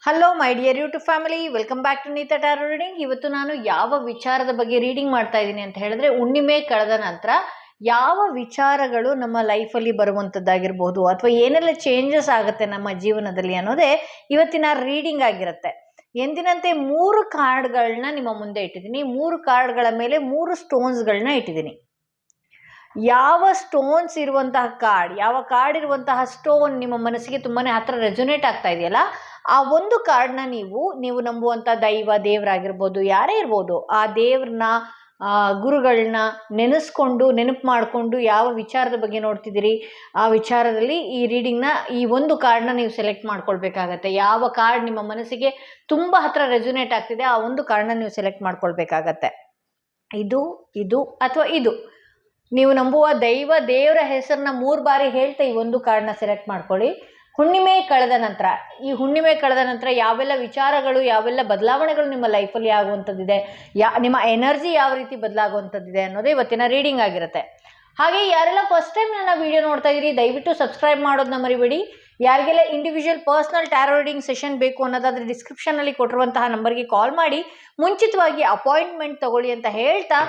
Hello my dear YouTube family, welcome back to Neeta tarot reading. ಇವತ್ತು ನಾನು ಯಾವ ವಿಚಾರದ ಬಗ್ಗೆ ರೀಡಿಂಗ್ ಮಾಡ್ತಾ ಇದ್ದೀನಿ ಅಂತ ಹೇಳಿದ್ರೆ, ಹುಣ್ಣಿಮೆ ಕಳೆದ ನಂತರ ಯಾವ ವಿಚಾರಗಳು ನಮ್ಮ ಲೈಫಲ್ಲಿ ಬರುವಂಥದ್ದಾಗಿರ್ಬೋದು ಅಥವಾ ಏನೆಲ್ಲ ಚೇಂಜಸ್ ಆಗುತ್ತೆ ನಮ್ಮ ಜೀವನದಲ್ಲಿ ಅನ್ನೋದೇ ಇವತ್ತಿನ ರೀಡಿಂಗ್ ಆಗಿರುತ್ತೆ. ಎಂದಿನಂತೆ 3 ಕಾರ್ಡ್ಗಳನ್ನ ನಿಮ್ಮ ಮುಂದೆ ಇಟ್ಟಿದ್ದೀನಿ. 3 ಕಾರ್ಡ್ಗಳ ಮೇಲೆ 3 ಸ್ಟೋನ್ಸ್ಗಳನ್ನ ಇಟ್ಟಿದ್ದೀನಿ. ಯಾವ ಸ್ಟೋನ್ಸ್ ಇರುವಂತಹ ಕಾರ್ಡ್, ಯಾವ ಕಾರ್ಡ್ ಇರುವಂತಹ ಸ್ಟೋನ್ ನಿಮ್ಮ ಮನಸ್ಸಿಗೆ ತುಂಬಾನೇ ಹತ್ರ ರೆಸೊನೇಟ್ ಆಗ್ತಾ ಇದೆಯಲ್ಲ, ಆ ಒಂದು ಕಾರ್ಡ್ನ ನೀವು ನಂಬುವಂಥ ದೇವರಾಗಿರ್ಬೋದು, ಯಾರೇ ಇರ್ಬೋದು, ಆ ದೇವ್ರನ್ನ ಗುರುಗಳನ್ನ ನೆನಪು ಮಾಡಿಕೊಂಡು ಯಾವ ವಿಚಾರದ ಬಗ್ಗೆ ನೋಡ್ತಿದ್ದೀರಿ ಆ ವಿಚಾರದಲ್ಲಿ ಈ ರೀಡಿಂಗ್ನ ಈ ಒಂದು ಕಾರ್ಡ್ನ ನೀವು ಸೆಲೆಕ್ಟ್ ಮಾಡ್ಕೊಳ್ಬೇಕಾಗತ್ತೆ. ಯಾವ ಕಾರ್ಡ್ ನಿಮ್ಮ ಮನಸ್ಸಿಗೆ ತುಂಬ ಹತ್ರ ರೆಸೊನೇಟ್ ಆಗ್ತಿದೆ ಆ ಒಂದು ಕಾರ್ಡ್ನ ನೀವು ಸೆಲೆಕ್ಟ್ ಮಾಡ್ಕೊಳ್ಬೇಕಾಗತ್ತೆ. ಇದು ಅಥವಾ ಇದು ನೀವು ನಂಬುವ ದೇವರ ಹೆಸರನ್ನ 3 ಬಾರಿ ಹೇಳ್ತಾ ಈ ಒಂದು ಕಾರ್ಡ್ನ ಸೆಲೆಕ್ಟ್ ಮಾಡ್ಕೊಳ್ಳಿ. ಹುಣ್ಣಿಮೆ ಕಳೆದ ನಂತರ ಯಾವೆಲ್ಲ ವಿಚಾರಗಳು, ಯಾವೆಲ್ಲ ಬದಲಾವಣೆಗಳು ನಿಮ್ಮ ಲೈಫಲ್ಲಿ ಆಗುವಂಥದ್ದಿದೆ, ನಿಮ್ಮ ಎನರ್ಜಿ ಯಾವ ರೀತಿ ಬದಲಾಗುವಂಥದ್ದಿದೆ ಅನ್ನೋದು ಇವತ್ತಿನ ರೀಡಿಂಗ್ ಆಗಿರುತ್ತೆ. ಹಾಗೆ ಯಾರೆಲ್ಲ ಫಸ್ಟ್ ಟೈಮ್ ನನ್ನ ವಿಡಿಯೋ ನೋಡ್ತಾ ಇದ್ದೀರಿ, ದಯವಿಟ್ಟು ಸಬ್ಸ್ಕ್ರೈಬ್ ಮಾಡೋದನ್ನ ಮರಿಬೇಡಿ. ಯಾರಿಗೆಲ್ಲ individual personal tarot reading session ಬೇಕು ಅನ್ನೋದಾದ್ರೆ ಡಿಸ್ಕ್ರಿಪ್ಷನಲ್ಲಿ ಕೊಟ್ಟಿರುವಂತಹ ನಂಬರ್ಗೆ ಕಾಲ್ ಮಾಡಿ ಮುಂಚಿತವಾಗಿ ಅಪಾಯಿಂಟ್ಮೆಂಟ್ ತಗೊಳ್ಳಿ ಅಂತ ಹೇಳ್ತಾ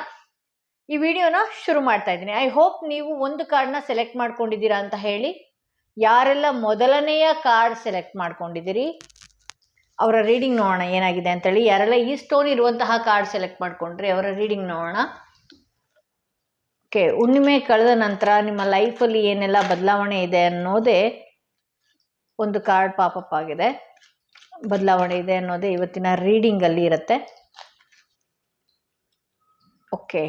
ಈ ವಿಡಿಯೋನ ಶುರು ಮಾಡ್ತಾ ಇದ್ದೀನಿ. ಐ ಹೋಪ್ ನೀವು ಒಂದು ಕಾರ್ಡ್ನ ಸೆಲೆಕ್ಟ್ ಮಾಡ್ಕೊಂಡಿದ್ದೀರಾ ಅಂತ ಹೇಳಿ. ಯಾರೆಲ್ಲ ಮೊದಲನೆಯ ಕಾರ್ಡ್ ಸೆಲೆಕ್ಟ್ ಮಾಡ್ಕೊಂಡಿದ್ದೀರಿ ಅವರ ರೀಡಿಂಗ್ ನೋಡೋಣ ಏನಾಗಿದೆ ಅಂತೇಳಿ. ಯಾರೆಲ್ಲ ಈ ಸ್ಟೋನ್ ಇರುವಂತಹ ಕಾರ್ಡ್ ಸೆಲೆಕ್ಟ್ ಮಾಡ್ಕೊಂಡ್ರಿ ಅವರ ರೀಡಿಂಗ್ ನೋಡೋಣ. ಓಕೆ, ಹುಣ್ಣಿಮೆ ಕಳೆದ ನಂತರ ನಿಮ್ಮ ಲೈಫಲ್ಲಿ ಏನೆಲ್ಲ ಬದಲಾವಣೆ ಇದೆ ಅನ್ನೋದೇ ಒಂದು ಕಾರ್ಡ್ ಪಾಪಪ್ ಆಗಿದೆ. ಬದಲಾವಣೆ ಇದೆ ಅನ್ನೋದೇ ಇವತ್ತಿನ ರೀಡಿಂಗಲ್ಲಿ ಇರುತ್ತೆ. ಓಕೆ,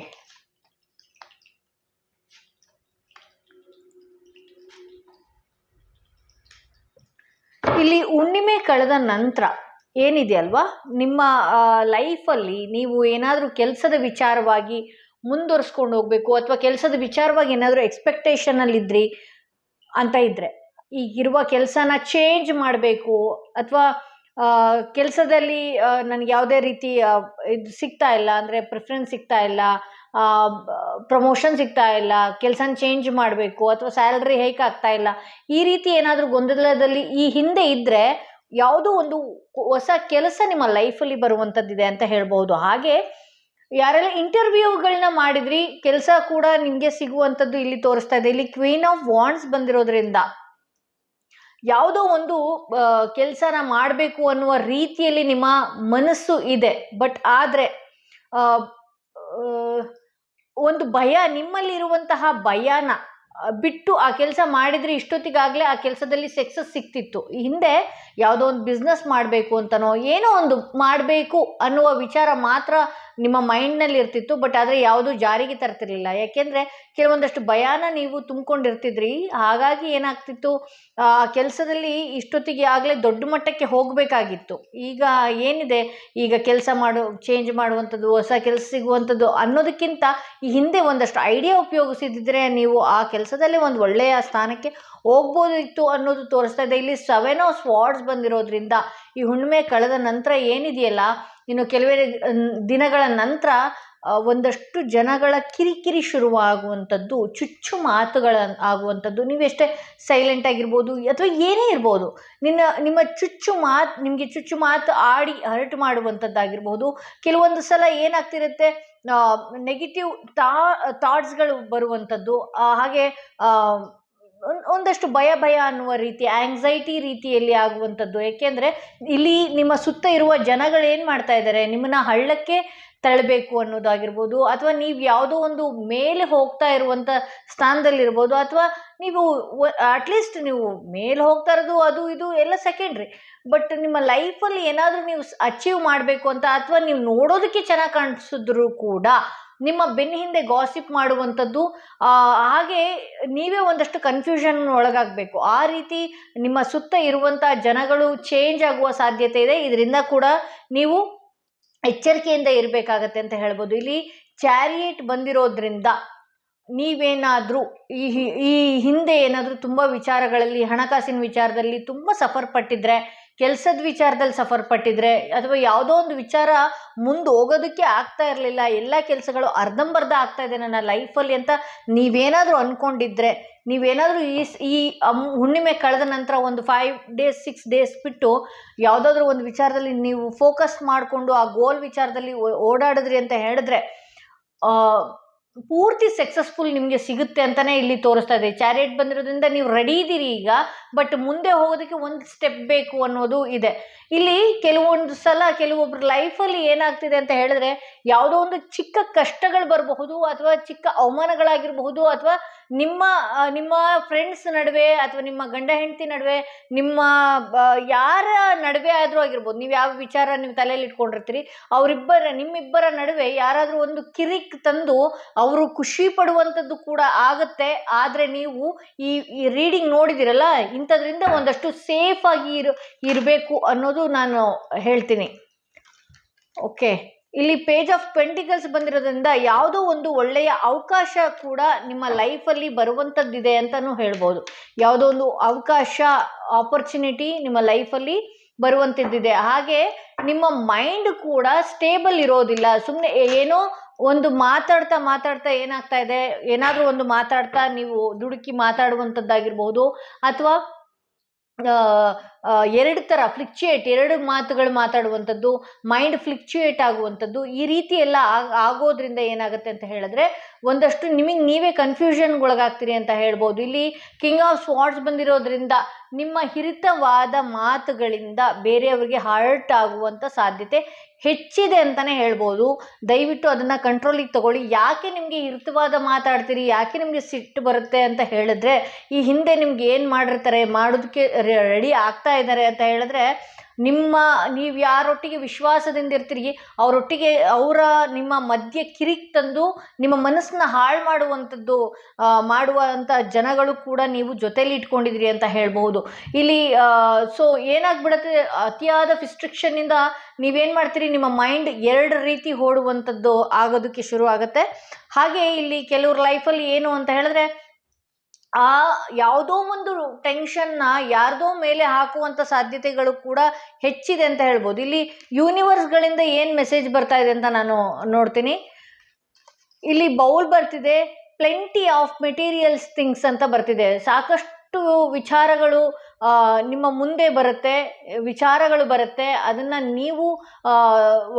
ಇಲ್ಲಿ ಹುಣ್ಣಿಮೆ ಕಳೆದ ನಂತರ ಏನಿದೆಯಲ್ವಾ, ನಿಮ್ಮ ಲೈಫಲ್ಲಿ ನೀವು ಏನಾದರೂ ಕೆಲಸದ ವಿಚಾರವಾಗಿ ಮುಂದುವರಿಸ್ಕೊಂಡು ಹೋಗಬೇಕು ಅಥವಾ ಕೆಲಸದ ವಿಚಾರವಾಗಿ ಏನಾದರೂ ಎಕ್ಸ್ಪೆಕ್ಟೇಷನಲ್ಲಿದ್ರಿ ಅಂತ ಇದ್ದರೆ, ಈಗಿರುವ ಕೆಲಸನ ಚೇಂಜ್ ಮಾಡಬೇಕು ಅಥವಾ ಕೆಲಸದಲ್ಲಿ ನನಗೆ ಯಾವುದೇ ರೀತಿ ಇದು ಸಿಗ್ತಾ ಇಲ್ಲ, ಅಂದರೆ ಪ್ರಿಫರೆನ್ಸ್ ಸಿಗ್ತಾ ಇಲ್ಲ, ಪ್ರಮೋಷನ್ ಸಿಗ್ತಾ ಇಲ್ಲ, ಕೆಲಸನ ಚೇಂಜ್ ಮಾಡಬೇಕು ಅಥವಾ ಸ್ಯಾಲ್ರಿ ಹೇಗೆ ಆಗ್ತಾ ಇಲ್ಲ, ಈ ರೀತಿ ಏನಾದರೂ ಗೊಂದಲದಲ್ಲಿ ಈ ಹಿಂದೆ ಇದ್ದರೆ ಯಾವುದೋ ಒಂದು ಹೊಸ ಕೆಲಸ ನಿಮ್ಮ ಲೈಫಲ್ಲಿ ಬರುವಂಥದ್ದಿದೆ ಅಂತ ಹೇಳ್ಬೋದು. ಹಾಗೆ ಯಾರೆಲ್ಲ ಇಂಟರ್ವ್ಯೂಗಳನ್ನ ಮಾಡಿದ್ರಿ, ಕೆಲಸ ಕೂಡ ನಿಮಗೆ ಸಿಗುವಂಥದ್ದು ಇಲ್ಲಿ ತೋರಿಸ್ತಾ ಇದೆ. ಇಲ್ಲಿ ಕ್ವೀನ್ ಆಫ್ ವಾಂಡ್ಸ್ ಬಂದಿರೋದ್ರಿಂದ ಯಾವುದೋ ಒಂದು ಕೆಲಸನ ಮಾಡಬೇಕು ಅನ್ನುವ ರೀತಿಯಲ್ಲಿ ನಿಮ್ಮ ಮನಸ್ಸು ಇದೆ. ಬಟ್ ಆದರೆ ಒಂದು ಭಯ, ನಿಮ್ಮಲ್ಲಿರುವಂತಹ ಭಯನ ಬಿಟ್ಟು ಆ ಕೆಲಸ ಮಾಡಿದರೆ ಇಷ್ಟೊತ್ತಿಗಾಗಲೇ ಆ ಕೆಲಸದಲ್ಲಿ ಸಕ್ಸಸ್ ಸಿಗ್ತಿತ್ತು. ಹಿಂದೆ ಯಾವುದೋ ಒಂದು ಬಿಸ್ನೆಸ್ ಮಾಡಬೇಕು ಅಂತನೋ ಏನೋ ಒಂದು ಮಾಡಬೇಕು ಅನ್ನುವ ವಿಚಾರ ಮಾತ್ರ ನಿಮ್ಮ ಮೈಂಡ್ನಲ್ಲಿ ಇರ್ತಿತ್ತು. ಬಟ್ ಆದರೆ ಯಾವುದು ಜಾರಿಗೆ ತರ್ತಿರ್ಲಿಲ್ಲ. ಯಾಕೆಂದರೆ ಕೆಲವೊಂದಷ್ಟು ಭಯನ ನೀವು ತುಂಬಿಕೊಂಡಿರ್ತಿದ್ರಿ. ಹಾಗಾಗಿ ಏನಾಗ್ತಿತ್ತು, ಆ ಕೆಲಸದಲ್ಲಿ ಇಷ್ಟೊತ್ತಿಗೆ ಆಗಲೇ ದೊಡ್ಡ ಮಟ್ಟಕ್ಕೆ ಹೋಗಬೇಕಾಗಿತ್ತು. ಈಗ ಏನಿದೆ, ಈಗ ಕೆಲಸ ಚೇಂಜ್ ಮಾಡುವಂಥದ್ದು, ಹೊಸ ಕೆಲಸ ಸಿಗುವಂಥದ್ದು ಅನ್ನೋದಕ್ಕಿಂತ ಈ ಹಿಂದೆ ಒಂದಷ್ಟು ಐಡಿಯಾ ಉಪಯೋಗಿಸಿದ್ರೆ ನೀವು ಆ ಕೆಲಸದಲ್ಲಿ ಒಂದು ಒಳ್ಳೆಯ ಸ್ಥಾನಕ್ಕೆ ಹೋಗ್ಬೋದಿತ್ತು ಅನ್ನೋದು ತೋರಿಸ್ತಾ ಇದೆ. ಇಲ್ಲಿ 7 ಆಫ್ ಸ್ವಾರ್ಡ್ಸ್ ಬಂದಿರೋದ್ರಿಂದ ಈ ಹುಣ್ಣಿಮೆ ಕಳೆದ ನಂತರ ಏನಿದೆಯಲ್ಲ, ಇನ್ನು ಕೆಲವೇ ದಿನಗಳ ನಂತರ ಒಂದಷ್ಟು ಜನಗಳ ಕಿರಿಕಿರಿ ಶುರುವಾಗುವಂಥದ್ದು, ಚುಚ್ಚು ಮಾತುಗಳ ಆಗುವಂಥದ್ದು. ನೀವೆಷ್ಟೇ ಸೈಲೆಂಟ್ ಆಗಿರ್ಬೋದು ಅಥವಾ ಏನೇ ಇರ್ಬೋದು, ನಿಮಗೆ ಚುಚ್ಚು ಮಾತು ಆಡಿ ಹರ್ಟ್ ಮಾಡುವಂಥದ್ದಾಗಿರ್ಬೋದು. ಕೆಲವೊಂದು ಸಲ ಏನಾಗ್ತಿರುತ್ತೆ, ನೆಗೆಟಿವ್ ಥಾಟ್ಸ್ಗಳು ಬರುವಂಥದ್ದು, ಹಾಗೆ ಒಂದಷ್ಟು ಭಯ ಅನ್ನುವ ರೀತಿ, ಆಂಗ್ಸೈಟಿ ರೀತಿಯಲ್ಲಿ ಆಗುವಂಥದ್ದು. ಏಕೆಂದರೆ ಇಲ್ಲಿ ನಿಮ್ಮ ಸುತ್ತ ಇರುವ ಜನಗಳು ಏನು ಮಾಡ್ತಾ ಇದ್ದಾರೆ, ನಿಮ್ಮನ್ನ ಹಳ್ಳಕ್ಕೆ ತಳ್ಳಬೇಕು ಅನ್ನೋದಾಗಿರ್ಬೋದು, ಅಥವಾ ನೀವು ಯಾವುದೋ ಒಂದು ಮೇಲೆ ಹೋಗ್ತಾ ಇರುವಂಥ ಸ್ಥಾನದಲ್ಲಿರ್ಬೋದು, ಅಥವಾ ನೀವು ಅಟ್ಲೀಸ್ಟ್ ನೀವು ಮೇಲೆ ಹೋಗ್ತಾ ಇರೋದು ಅದು ಇದು ಎಲ್ಲ ಸೆಕೆಂಡ್ರಿ. ಬಟ್ ನಿಮ್ಮ ಲೈಫಲ್ಲಿ ಏನಾದರೂ ನೀವು ಅಚೀವ್ ಮಾಡಬೇಕು ಅಂತ, ಅಥವಾ ನೀವು ನೋಡೋದಕ್ಕೆ ಚೆನ್ನಾಗಿ ಕಾಣಿಸಿದ್ರು ಕೂಡ ನಿಮ್ಮ ಬೆನ್ನ ಹಿಂದೆ ಗಾಸಿಪ್ ಮಾಡುವಂಥದ್ದು, ಹಾಗೆ ನೀವೇ ಒಂದಷ್ಟು ಕನ್ಫ್ಯೂಷನ್ ಒಳಗಾಗಬೇಕು. ಆ ರೀತಿ ನಿಮ್ಮ ಸುತ್ತ ಇರುವಂಥ ಜನಗಳು ಚೇಂಜ್ ಆಗುವ ಸಾಧ್ಯತೆ ಇದೆ. ಇದರಿಂದ ಕೂಡ ನೀವು ಎಚ್ಚರಿಕೆಯಿಂದ ಇರಬೇಕಾಗತ್ತೆ ಅಂತ ಹೇಳ್ಬೋದು. ಇಲ್ಲಿ ಚಾರಿಯೇಟ್ ಬಂದಿರೋದ್ರಿಂದ ನೀವೇನಾದರೂ ಈ ಹಿಂದೆ ಏನಾದರೂ ತುಂಬ ವಿಚಾರಗಳಲ್ಲಿ, ಹಣಕಾಸಿನ ವಿಚಾರದಲ್ಲಿ ತುಂಬ ಸಫರ್ ಪಟ್ಟಿದ್ರೆ, ಕೆಲಸದ ವಿಚಾರದಲ್ಲಿ ಸಫರ್ ಪಟ್ಟಿದ್ರೆ, ಅಥವಾ ಯಾವುದೋ ಒಂದು ವಿಚಾರ ಮುಂದೆ ಹೋಗೋದಕ್ಕೆ ಆಗ್ತಾ ಇರಲಿಲ್ಲ, ಎಲ್ಲ ಕೆಲಸಗಳು ಅರ್ಧಂಬರ್ಧ ಆಗ್ತಾ ಇದೆ ನನ್ನ ಲೈಫಲ್ಲಿ ಅಂತ ನೀವೇನಾದರೂ ಅಂದ್ಕೊಂಡಿದ್ರೆ, ನೀವೇನಾದರೂ ಈ ಹುಣ್ಣಿಮೆ ಕಳೆದ ನಂತರ ಒಂದು 5 days 6 days ಬಿಟ್ಟು ಯಾವುದಾದ್ರೂ ಒಂದು ವಿಚಾರದಲ್ಲಿ ನೀವು ಫೋಕಸ್ ಮಾಡಿಕೊಂಡು ಆ ಗೋಲ್ ವಿಚಾರದಲ್ಲಿ ಓಡಾಡಿದ್ರಿ ಅಂತ ಹೇಳಿದ್ರೆ ಪೂರ್ತಿ ಸಕ್ಸಸ್ಫುಲ್ ನಿಮಗೆ ಸಿಗುತ್ತೆ ಅಂತಲೇ ಇಲ್ಲಿ ತೋರಿಸ್ತಾ ಇದೆ. ಚಾರಿಯಟ್ ಬಂದಿರೋದ್ರಿಂದ ನೀವು ರೆಡಿ ಇದ್ದೀರಿ ಈಗ, ಬಟ್ ಮುಂದೆ ಹೋಗೋದಕ್ಕೆ ಒಂದು ಸ್ಟೆಪ್ ಬೇಕು ಅನ್ನೋದು ಇದೆ. ಇಲ್ಲಿ ಕೆಲವೊಂದು ಸಲ ಕೆಲವೊಬ್ರ ಲೈಫಲ್ಲಿ ಏನಾಗ್ತಿದೆ ಅಂತ ಹೇಳಿದ್ರೆ, ಯಾವುದೋ ಒಂದು ಚಿಕ್ಕ ಕಷ್ಟಗಳು ಬರಬಹುದು, ಅಥವಾ ಚಿಕ್ಕ ಅವಮಾನಗಳಾಗಿರಬಹುದು, ಅಥವಾ ನಿಮ್ಮ ಫ್ರೆಂಡ್ಸ್ ನಡುವೆ, ಅಥವಾ ನಿಮ್ಮ ಗಂಡ ಹೆಂಡತಿ ನಡುವೆ, ನಿಮ್ಮ ಯಾರ ನಡುವೆ ಆದರೂ ಆಗಿರ್ಬೋದು, ನೀವು ಯಾವ ವಿಚಾರ ನೀವು ತಲೆಯಲ್ಲಿ ಇಟ್ಕೊಂಡಿರ್ತೀರಿ, ನಿಮ್ಮಿಬ್ಬರ ನಡುವೆ ಯಾರಾದರೂ ಒಂದು ಕಿರಿಕ್ ತಂದು ಅವರು ಖುಷಿ ಪಡುವಂಥದ್ದು ಕೂಡ ಆಗುತ್ತೆ. ಆದರೆ ನೀವು ಈ ರೀಡಿಂಗ್ ನೋಡಿದಿರಲ್ಲ, ಇಂಥದ್ರಿಂದ ಒಂದಷ್ಟು ಸೇಫ್ ಆಗಿ ಇರಬೇಕು ಅನ್ನೋದು ನಾನು ಹೇಳ್ತೀನಿ. ಓಕೆ, ಇಲ್ಲಿ ಪೇಜ್ ಆಫ್ ಪೆಂಟಿಕಲ್ಸ್ ಬಂದಿರೋದ್ರಿಂದ ಯಾವುದೋ ಒಂದು ಒಳ್ಳೆಯ ಅವಕಾಶ ಕೂಡ ನಿಮ್ಮ ಲೈಫಲ್ಲಿ ಬರುವಂಥದ್ದಿದೆ ಅಂತಲೂ ಹೇಳ್ಬೋದು. ಯಾವುದೋ ಒಂದು ಅವಕಾಶ, ಆಪರ್ಚುನಿಟಿ ನಿಮ್ಮ ಲೈಫಲ್ಲಿ ಬರುವಂಥದ್ದಿದೆ. ಹಾಗೆ ನಿಮ್ಮ ಮೈಂಡ್ ಕೂಡ ಸ್ಟೇಬಲ್ ಇರೋದಿಲ್ಲ. ಸುಮ್ಮನೆ ಏನೋ ಒಂದು ಮಾತಾಡ್ತಾ ಏನಾಗ್ತಾ ಇದೆ, ಏನಾದರೂ ಒಂದು ಮಾತಾಡ್ತಾ ನೀವು ದುಡುಕಿ ಮಾತಾಡುವಂಥದ್ದಾಗಿರ್ಬೋದು, ಅಥವಾ ಎರಡು ಮಾತುಗಳು ಮಾತಾಡುವಂಥದ್ದು, ಮೈಂಡ್ ಫ್ಲಿಕ್ಚುಯೇಟ್ ಆಗುವಂಥದ್ದು, ಈ ರೀತಿ ಎಲ್ಲ ಆಗೋದ್ರಿಂದ ಏನಾಗುತ್ತೆ ಅಂತ ಹೇಳಿದ್ರೆ ಒಂದಷ್ಟು ನೀವೇ ಕನ್ಫ್ಯೂಷನ್ಗೊಳಗಾಗ್ತೀರಿ ಅಂತ ಹೇಳ್ಬೋದು. ಇಲ್ಲಿ ಕಿಂಗ್ ಆಫ್ ಸ್ವಾರ್ಡ್ಸ್ ಬಂದಿರೋದ್ರಿಂದ ನಿಮ್ಮ ಹಿರಿತವಾದ ಮಾತುಗಳಿಂದ ಬೇರೆಯವರಿಗೆ ಹರ್ಟ್ ಆಗುವಂಥ ಸಾಧ್ಯತೆ ಹೆಚ್ಚಿದೆ ಅಂತಲೇ ಹೇಳ್ಬೋದು. ದಯವಿಟ್ಟು ಅದನ್ನು ಕಂಟ್ರೋಲಿಗೆ ತಗೊಳ್ಳಿ. ಯಾಕೆ ನಿಮಗೆ ಹಿರಿತವಾದ ಮಾತಾಡ್ತೀರಿ, ಯಾಕೆ ನಿಮಗೆ ಸಿಟ್ಟು ಬರುತ್ತೆ ಅಂತ ಹೇಳಿದ್ರೆ, ಈ ಹಿಂದೆ ನಿಮ್ಗೆ ಏನು ಮಾಡಿರ್ತಾರೆ, ಮಾಡೋದಕ್ಕೆ ರೆಡಿ ಆಗ್ತಾ ಇದ್ದಾರೆ ಅಂತ ಹೇಳಿದ್ರೆ, ನೀವು ಯಾರೊಟ್ಟಿಗೆ ವಿಶ್ವಾಸದಿಂದ ಇರ್ತೀರಿ ಅವರೊಟ್ಟಿಗೆ ನಿಮ್ಮ ಮಧ್ಯೆ ಕಿರಿಕ್ ತಂದು ನಿಮ್ಮ ಮನಸ್ಸನ್ನ ಹಾಳು ಮಾಡುವಂಥ ಜನಗಳು ಕೂಡ ನೀವು ಜೊತೆಲಿ ಇಟ್ಕೊಂಡಿದ್ರಿ ಅಂತ ಹೇಳ್ಬಹುದು. ಇಲ್ಲಿ ಸೊ ಏನಾಗ್ಬಿಡುತ್ತೆ, ಅತಿಯಾದ ಫಿಸ್ಟ್ರಿಕ್ಷನ್ನಿಂದ ನೀವೇನು ಮಾಡ್ತೀರಿ, ನಿಮ್ಮ ಮೈಂಡ್ 2 ರೀತಿ ಓಡುವಂಥದ್ದು ಆಗೋದಕ್ಕೆ ಶುರು ಆಗುತ್ತೆ. ಹಾಗೆ ಇಲ್ಲಿ ಕೆಲವ್ರ ಲೈಫಲ್ಲಿ ಏನು ಅಂತ ಹೇಳಿದ್ರೆ, ಯಾವುದೋ ಒಂದು ಟೆನ್ಷನ್ನ ಯಾರ್ದೋ ಮೇಲೆ ಹಾಕುವಂಥ ಸಾಧ್ಯತೆಗಳು ಕೂಡ ಹೆಚ್ಚಿದೆ ಅಂತ ಹೇಳ್ಬೋದು. ಇಲ್ಲಿ ಯೂನಿವರ್ಸ್ಗಳಿಂದ ಏನು ಮೆಸೇಜ್ ಬರ್ತಾ ಇದೆ ಅಂತ ನಾನು ನೋಡ್ತೀನಿ. ಇಲ್ಲಿ ಬೌಲ್ ಬರ್ತಿದೆ, ಪ್ಲೆಂಟಿ ಆಫ್ ಮೆಟೀರಿಯಲ್ಸ್ ಥಿಂಗ್ಸ್ ಅಂತ ಬರ್ತಿದೆ. ಸಾಕಷ್ಟು ವಿಚಾರಗಳು ನಿಮ್ಮ ಮುಂದೆ ವಿಚಾರಗಳು ಬರುತ್ತೆ. ಅದನ್ನು ನೀವು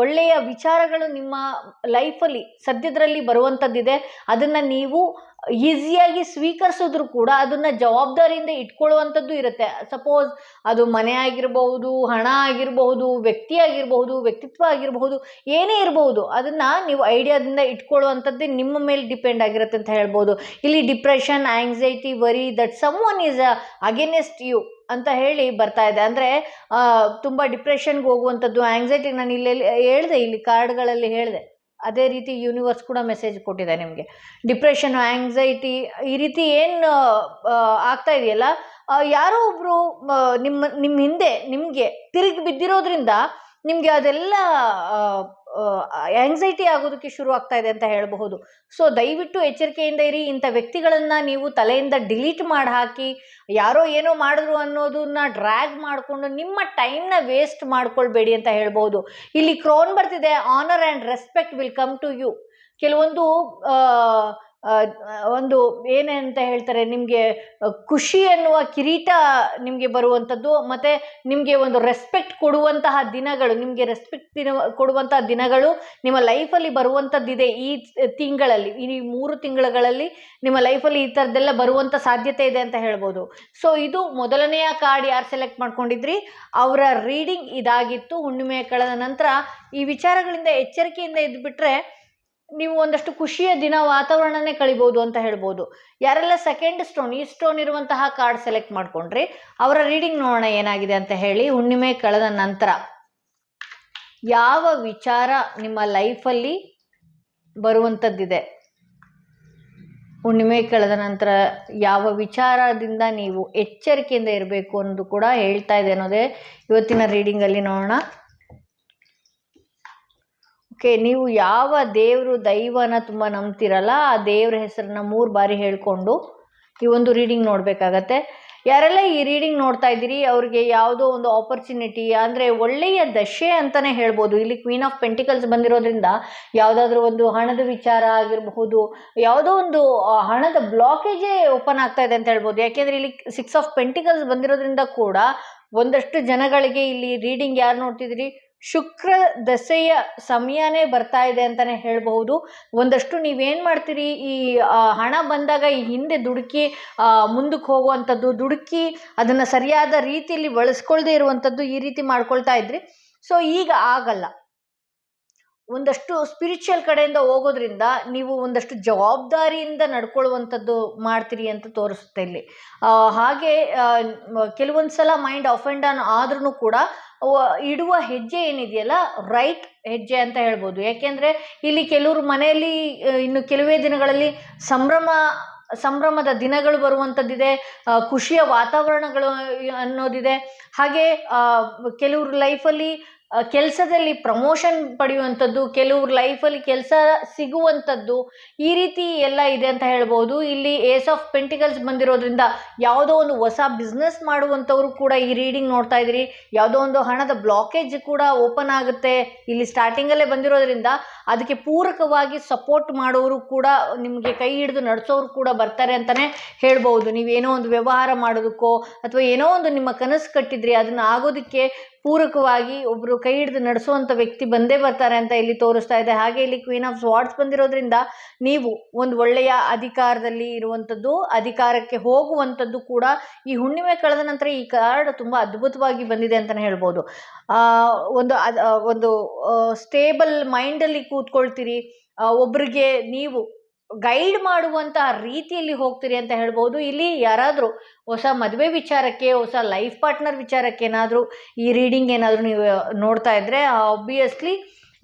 ಒಳ್ಳೆಯ ವಿಚಾರಗಳು ನಿಮ್ಮ ಲೈಫಲ್ಲಿ ಸದ್ಯದರಲ್ಲಿ ಬರುವಂಥದ್ದಿದೆ. ಅದನ್ನು ನೀವು ಈಸಿಯಾಗಿ ಸ್ವೀಕರಿಸಿದ್ರು ಕೂಡ ಅದನ್ನು ಜವಾಬ್ದಾರಿಯಿಂದ ಇಟ್ಕೊಳ್ಳುವಂಥದ್ದು ಇರುತ್ತೆ. ಸಪೋಸ್ ಅದು ಮನೆ ಆಗಿರಬಹುದು, ಹಣ ಆಗಿರಬಹುದು, ವ್ಯಕ್ತಿ ಆಗಿರಬಹುದು, ವ್ಯಕ್ತಿತ್ವ ಆಗಿರಬಹುದು, ಏನೇ ಇರಬಹುದು, ಅದನ್ನು ನೀವು ಐಡಿಯಾದಿಂದ ಇಟ್ಕೊಳ್ಳುವಂಥದ್ದೇ ನಿಮ್ಮ ಮೇಲೆ ಡಿಪೆಂಡ್ ಆಗಿರುತ್ತೆ ಅಂತ ಹೇಳ್ಬೋದು. ಇಲ್ಲಿ depression, anxiety, worry that someone is against you ಅಂತ ಹೇಳಿ ಬರ್ತಾ ಇದೆ. ಅಂದರೆ ತುಂಬ ಡಿಪ್ರೆಷನ್ಗೆ ಹೋಗುವಂಥದ್ದು, ಆಂಗ್ಸೈಟಿ, ನಾನು ಇಲ್ಲಿ ಕಾರ್ಡ್ಗಳಲ್ಲಿ ಹೇಳಿದೆ. ಅದೇ ರೀತಿ ಯೂನಿವರ್ಸ್ ಕೂಡ ಮೆಸೇಜ್ ಕೊಟ್ಟಿದೆ ನಿಮಗೆ. ಡಿಪ್ರೆಷನ್, ಆಂಗ್ಸೈಟಿ ಈ ರೀತಿ ಏನು ಆಗ್ತಾ ಇದೆಯಲ್ಲ, ಯಾರೋ ಒಬ್ಬರು ನಿಮ್ಮ ಹಿಂದೆ ನಿಮಗೆ ತಿರುಗಿ ಬಿದ್ದಿರೋದ್ರಿಂದ ನಿಮಗೆ ಅದೆಲ್ಲ ಆಂಗ್ಸೈಟಿ ಆಗೋದಕ್ಕೆ ಶುರು ಆಗ್ತಾ ಇದೆ ಅಂತ ಹೇಳಬಹುದು. ಸೊ ದಯವಿಟ್ಟು ಎಚ್ಚರಿಕೆಯಿಂದ ಇರಿ. ಇಂಥ ವ್ಯಕ್ತಿಗಳನ್ನು ನೀವು ತಲೆಯಿಂದ ಡಿಲೀಟ್ ಮಾಡಿ ಹಾಕಿ, ಯಾರೋ ಏನೋ ಮಾಡಿದ್ರು ಅನ್ನೋದನ್ನ ಡ್ರ್ಯಾಗ್ ಮಾಡಿಕೊಂಡು ನಿಮ್ಮ ಟೈಮ್ನ ವೇಸ್ಟ್ ಮಾಡ್ಕೊಳ್ಬೇಡಿ ಅಂತ ಹೇಳ್ಬೋದು. ಇಲ್ಲಿ ಕ್ರೌನ್ ಬರ್ತಿದೆ, honour and respect will come to you. ಕೆಲವೊಂದು ಒಂದು ಏನಂತ ಹೇಳ್ತಾರೆ, ನಿಮಗೆ ಖುಷಿ ಅನ್ನುವ ಕಿರೀಟ ನಿಮಗೆ ಬರುವಂಥದ್ದು, ಮತ್ತು ನಿಮಗೆ ಒಂದು ರೆಸ್ಪೆಕ್ಟ್ ಕೊಡುವಂತಹ ದಿನಗಳು, ನಿಮಗೆ ರೆಸ್ಪೆಕ್ಟ್ ಕೊಡುವಂತಹ ದಿನಗಳು ನಿಮ್ಮ ಲೈಫಲ್ಲಿ ಬರುವಂಥದ್ದಿದೆ. ಈ ತಿಂಗಳಲ್ಲಿ, ಈ 3 ತಿಂಗಳಲ್ಲಿ ನಿಮ್ಮ ಲೈಫಲ್ಲಿ ಈ ಥರದ್ದೆಲ್ಲ ಬರುವಂಥ ಸಾಧ್ಯತೆ ಇದೆ ಅಂತ ಹೇಳ್ಬೋದು. ಸೊ ಇದು ಮೊದಲನೆಯ ಕಾರ್ಡ್ ಯಾರು ಸೆಲೆಕ್ಟ್ ಮಾಡ್ಕೊಂಡಿದ್ರಿ ಅವರ ರೀಡಿಂಗ್ ಇದಾಗಿತ್ತು. ಹುಣ್ಣಿಮೆ ಕಳೆದ ನಂತರ ಈ ವಿಚಾರಗಳಿಂದ ಎಚ್ಚರಿಕೆಯಿಂದ ಇದ್ದುಬಿಟ್ರೆ ನೀವು ಒಂದಷ್ಟು ಖುಷಿಯ ದಿನ ವಾತಾವರಣನೇ ಕಳಿಬೋದು ಅಂತ ಹೇಳ್ಬೋದು. ಯಾರೆಲ್ಲ ಸೆಕೆಂಡ್ ಸ್ಟೋನ್, ಈ ಸ್ಟೋನ್ ಇರುವಂತಹ ಕಾರ್ಡ್ ಸೆಲೆಕ್ಟ್ ಮಾಡ್ಕೊಂಡ್ರಿ ಅವರ ರೀಡಿಂಗ್ ನೋಡೋಣ ಏನಾಗಿದೆ ಅಂತ ಹೇಳಿ. ಹುಣ್ಣಿಮೆ ಕಳೆದ ನಂತರ ಯಾವ ವಿಚಾರ ನಿಮ್ಮ ಲೈಫಲ್ಲಿ ಬರುವಂಥದ್ದಿದೆ, ಹುಣ್ಣಿಮೆ ಕಳೆದ ನಂತರ ಯಾವ ವಿಚಾರದಿಂದ ನೀವು ಎಚ್ಚರಿಕೆಯಿಂದ ಇರಬೇಕು ಅನ್ನೋದು ಕೂಡ ಹೇಳ್ತಾ ಇದೆ ಅನ್ನೋದೇ ಇವತ್ತಿನ ರೀಡಿಂಗಲ್ಲಿ ನೋಡೋಣ. ಓಕೆ, ನೀವು ಯಾವ ದೈವನ ತುಂಬ ನಂಬ್ತಿರಲ್ಲ ಆ ದೇವ್ರ ಹೆಸರನ್ನ 3 ಬಾರಿ ಹೇಳ್ಕೊಂಡು ಈ ಒಂದು ರೀಡಿಂಗ್ ನೋಡಬೇಕಾಗತ್ತೆ. ಯಾರೆಲ್ಲ ಈ ರೀಡಿಂಗ್ ನೋಡ್ತಾ ಇದ್ದೀರಿ ಅವ್ರಿಗೆ ಯಾವುದೋ ಒಂದು ಆಪರ್ಚುನಿಟಿ ಅಂದರೆ ಒಳ್ಳೆಯ ದಶೆ ಅಂತಲೇ ಹೇಳ್ಬೋದು. ಇಲ್ಲಿ ಕ್ವೀನ್ ಆಫ್ ಪೆಂಟಿಕಲ್ಸ್ ಬಂದಿರೋದ್ರಿಂದ ಯಾವುದಾದ್ರೂ ಒಂದು ಹಣದ ವಿಚಾರ ಆಗಿರಬಹುದು, ಯಾವುದೋ ಒಂದು ಹಣದ ಬ್ಲಾಕೇಜೇ ಓಪನ್ ಆಗ್ತಾ ಇದೆ ಅಂತ ಹೇಳ್ಬೋದು. ಯಾಕೆಂದರೆ ಇಲ್ಲಿ 6 ಆಫ್ ಪೆಂಟಿಕಲ್ಸ್ ಬಂದಿರೋದ್ರಿಂದ ಕೂಡ ಒಂದಷ್ಟು ಜನಗಳಿಗೆ ಇಲ್ಲಿ ರೀಡಿಂಗ್ ಯಾರು ನೋಡ್ತಿದ್ದೀರಿ, ಶುಕ್ರ ದಶೆಯ ಸಮಯನೇ ಬರ್ತಾ ಇದೆ ಅಂತಲೇ ಹೇಳಬಹುದು. ಒಂದಷ್ಟು ನೀವೇನು ಮಾಡ್ತೀರಿ, ಈ ಹಣ ಬಂದಾಗ ಈ ಹಿಂದೆ ದುಡುಕಿ ಮುಂದಕ್ಕೆ ಹೋಗುವಂಥದ್ದು, ದುಡುಕಿ ಅದನ್ನು ಸರಿಯಾದ ರೀತಿಯಲ್ಲಿ ಬಳಸ್ಕೊಳ್ದೇ ಇರುವಂಥದ್ದು, ಈ ರೀತಿ ಮಾಡ್ಕೊಳ್ತಾ ಇದ್ರಿ. ಸೊ ಈಗ ಆಗಲ್ಲ. ಒಂದಷ್ಟು ಸ್ಪಿರಿಚುವಲ್ ಕಡೆಯಿಂದ ಹೋಗೋದ್ರಿಂದ ನೀವು ಒಂದಷ್ಟು ಜವಾಬ್ದಾರಿಯಿಂದ ನಡ್ಕೊಳ್ಳುವಂಥದ್ದು ಮಾಡ್ತೀರಿ ಅಂತ ತೋರಿಸುತ್ತೆ ಇಲ್ಲಿ. ಹಾಗೆ ಕೆಲವೊಂದು ಸಲ ಮೈಂಡ್ ಆಫ್ ಆ್ಯಂಡ್ ಡೌನ್ ಆದ್ರೂ ಕೂಡ ಇಡುವ ಹೆಜ್ಜೆ ಏನಿದೆಯಲ್ಲ ರೈಟ್ ಹೆಜ್ಜೆ ಅಂತ ಹೇಳ್ಬೋದು. ಯಾಕೆಂದರೆ ಇಲ್ಲಿ ಕೆಲವರು ಮನೆಯಲ್ಲಿ ಇನ್ನು ಕೆಲವೇ ದಿನಗಳಲ್ಲಿ ಸಂಭ್ರಮದ ದಿನಗಳು ಬರುವಂಥದ್ದಿದೆ, ಖುಷಿಯ ವಾತಾವರಣಗಳು ಅನ್ನೋದಿದೆ. ಹಾಗೆ ಕೆಲವ್ರ ಲೈಫಲ್ಲಿ ಕೆಲಸದಲ್ಲಿ ಪ್ರಮೋಷನ್ ಪಡೆಯುವಂಥದ್ದು, ಕೆಲವ್ರ ಲೈಫಲ್ಲಿ ಕೆಲಸ ಸಿಗುವಂಥದ್ದು, ಈ ರೀತಿ ಎಲ್ಲ ಇದೆ ಅಂತ ಹೇಳ್ಬೋದು. ಇಲ್ಲಿ ಏಸ್ ಆಫ್ ಪೆಂಟಿಕಲ್ಸ್ ಬಂದಿರೋದ್ರಿಂದ ಯಾವುದೋ ಒಂದು ಹೊಸ ಬಿಸ್ನೆಸ್ ಮಾಡುವಂಥವ್ರು ಕೂಡ ಈ ರೀಡಿಂಗ್ ನೋಡ್ತಾ ಇದ್ದೀರಿ. ಯಾವುದೋ ಒಂದು ಹಣದ ಬ್ಲಾಕೇಜ್ ಕೂಡ ಓಪನ್ ಆಗುತ್ತೆ ಇಲ್ಲಿ ಸ್ಟಾರ್ಟಿಂಗಲ್ಲೇ ಬಂದಿರೋದ್ರಿಂದ. ಅದಕ್ಕೆ ಪೂರಕವಾಗಿ ಸಪೋರ್ಟ್ ಮಾಡೋರು ಕೂಡ, ನಿಮಗೆ ಕೈ ಹಿಡಿದು ನಡೆಸೋರು ಕೂಡ ಬರ್ತಾರೆ ಅಂತಲೇ ಹೇಳ್ಬೋದು. ನೀವೇನೋ ಒಂದು ವ್ಯವಹಾರ ಮಾಡೋದಕ್ಕೋ ಅಥವಾ ಏನೋ ಒಂದು ನಿಮ್ಮ ಕನಸು ಕಟ್ಟಿದ್ರಿ ಅದನ್ನು ಆಗೋದಕ್ಕೆ ಪೂರಕವಾಗಿ ಒಬ್ಬರು ಕೈ ಹಿಡಿದು ನಡೆಸುವಂಥ ವ್ಯಕ್ತಿ ಬಂದೇ ಬರ್ತಾರೆ ಅಂತ ಇಲ್ಲಿ ತೋರಿಸ್ತಾ ಇದೆ. ಹಾಗೆ ಇಲ್ಲಿ ಕ್ವೀನ್ ಆಫ್ ಸ್ವಾರ್ಡ್ಸ್ ಬಂದಿರೋದ್ರಿಂದ ನೀವು ಒಂದು ಒಳ್ಳೆಯ ಅಧಿಕಾರದಲ್ಲಿ ಇರುವಂಥದ್ದು, ಅಧಿಕಾರಕ್ಕೆ ಹೋಗುವಂಥದ್ದು ಕೂಡ ಈ ಹುಣ್ಣಿಮೆ ಕಳೆದ ನಂತರ ಈ ಕಾರ್ಡ್ ತುಂಬ ಅದ್ಭುತವಾಗಿ ಬಂದಿದೆ ಅಂತಲೇ ಹೇಳ್ಬೋದು. ಒಂದು ಸ್ಟೇಬಲ್ ಮೈಂಡಲ್ಲಿ ಕೂತ್ಕೊಳ್ತೀರಿ, ಒಬ್ರಿಗೆ ನೀವು ಗೈಡ್ ಮಾಡುವಂತಹ ರೀತಿಯಲ್ಲಿ ಹೋಗ್ತೀರಿ ಅಂತ ಹೇಳ್ಬೋದು. ಇಲ್ಲಿ ಯಾರಾದರೂ ಹೊಸ ಮದುವೆ ವಿಚಾರಕ್ಕೆ, ಹೊಸ ಲೈಫ್ ಪಾರ್ಟ್ನರ್ ವಿಚಾರಕ್ಕೆ ಏನಾದರೂ ಈ ರೀಡಿಂಗ್ ಏನಾದರೂ ನೀವು ನೋಡ್ತಾ ಇದ್ದರೆ ಆಬ್ವಿಯಸ್ಲಿ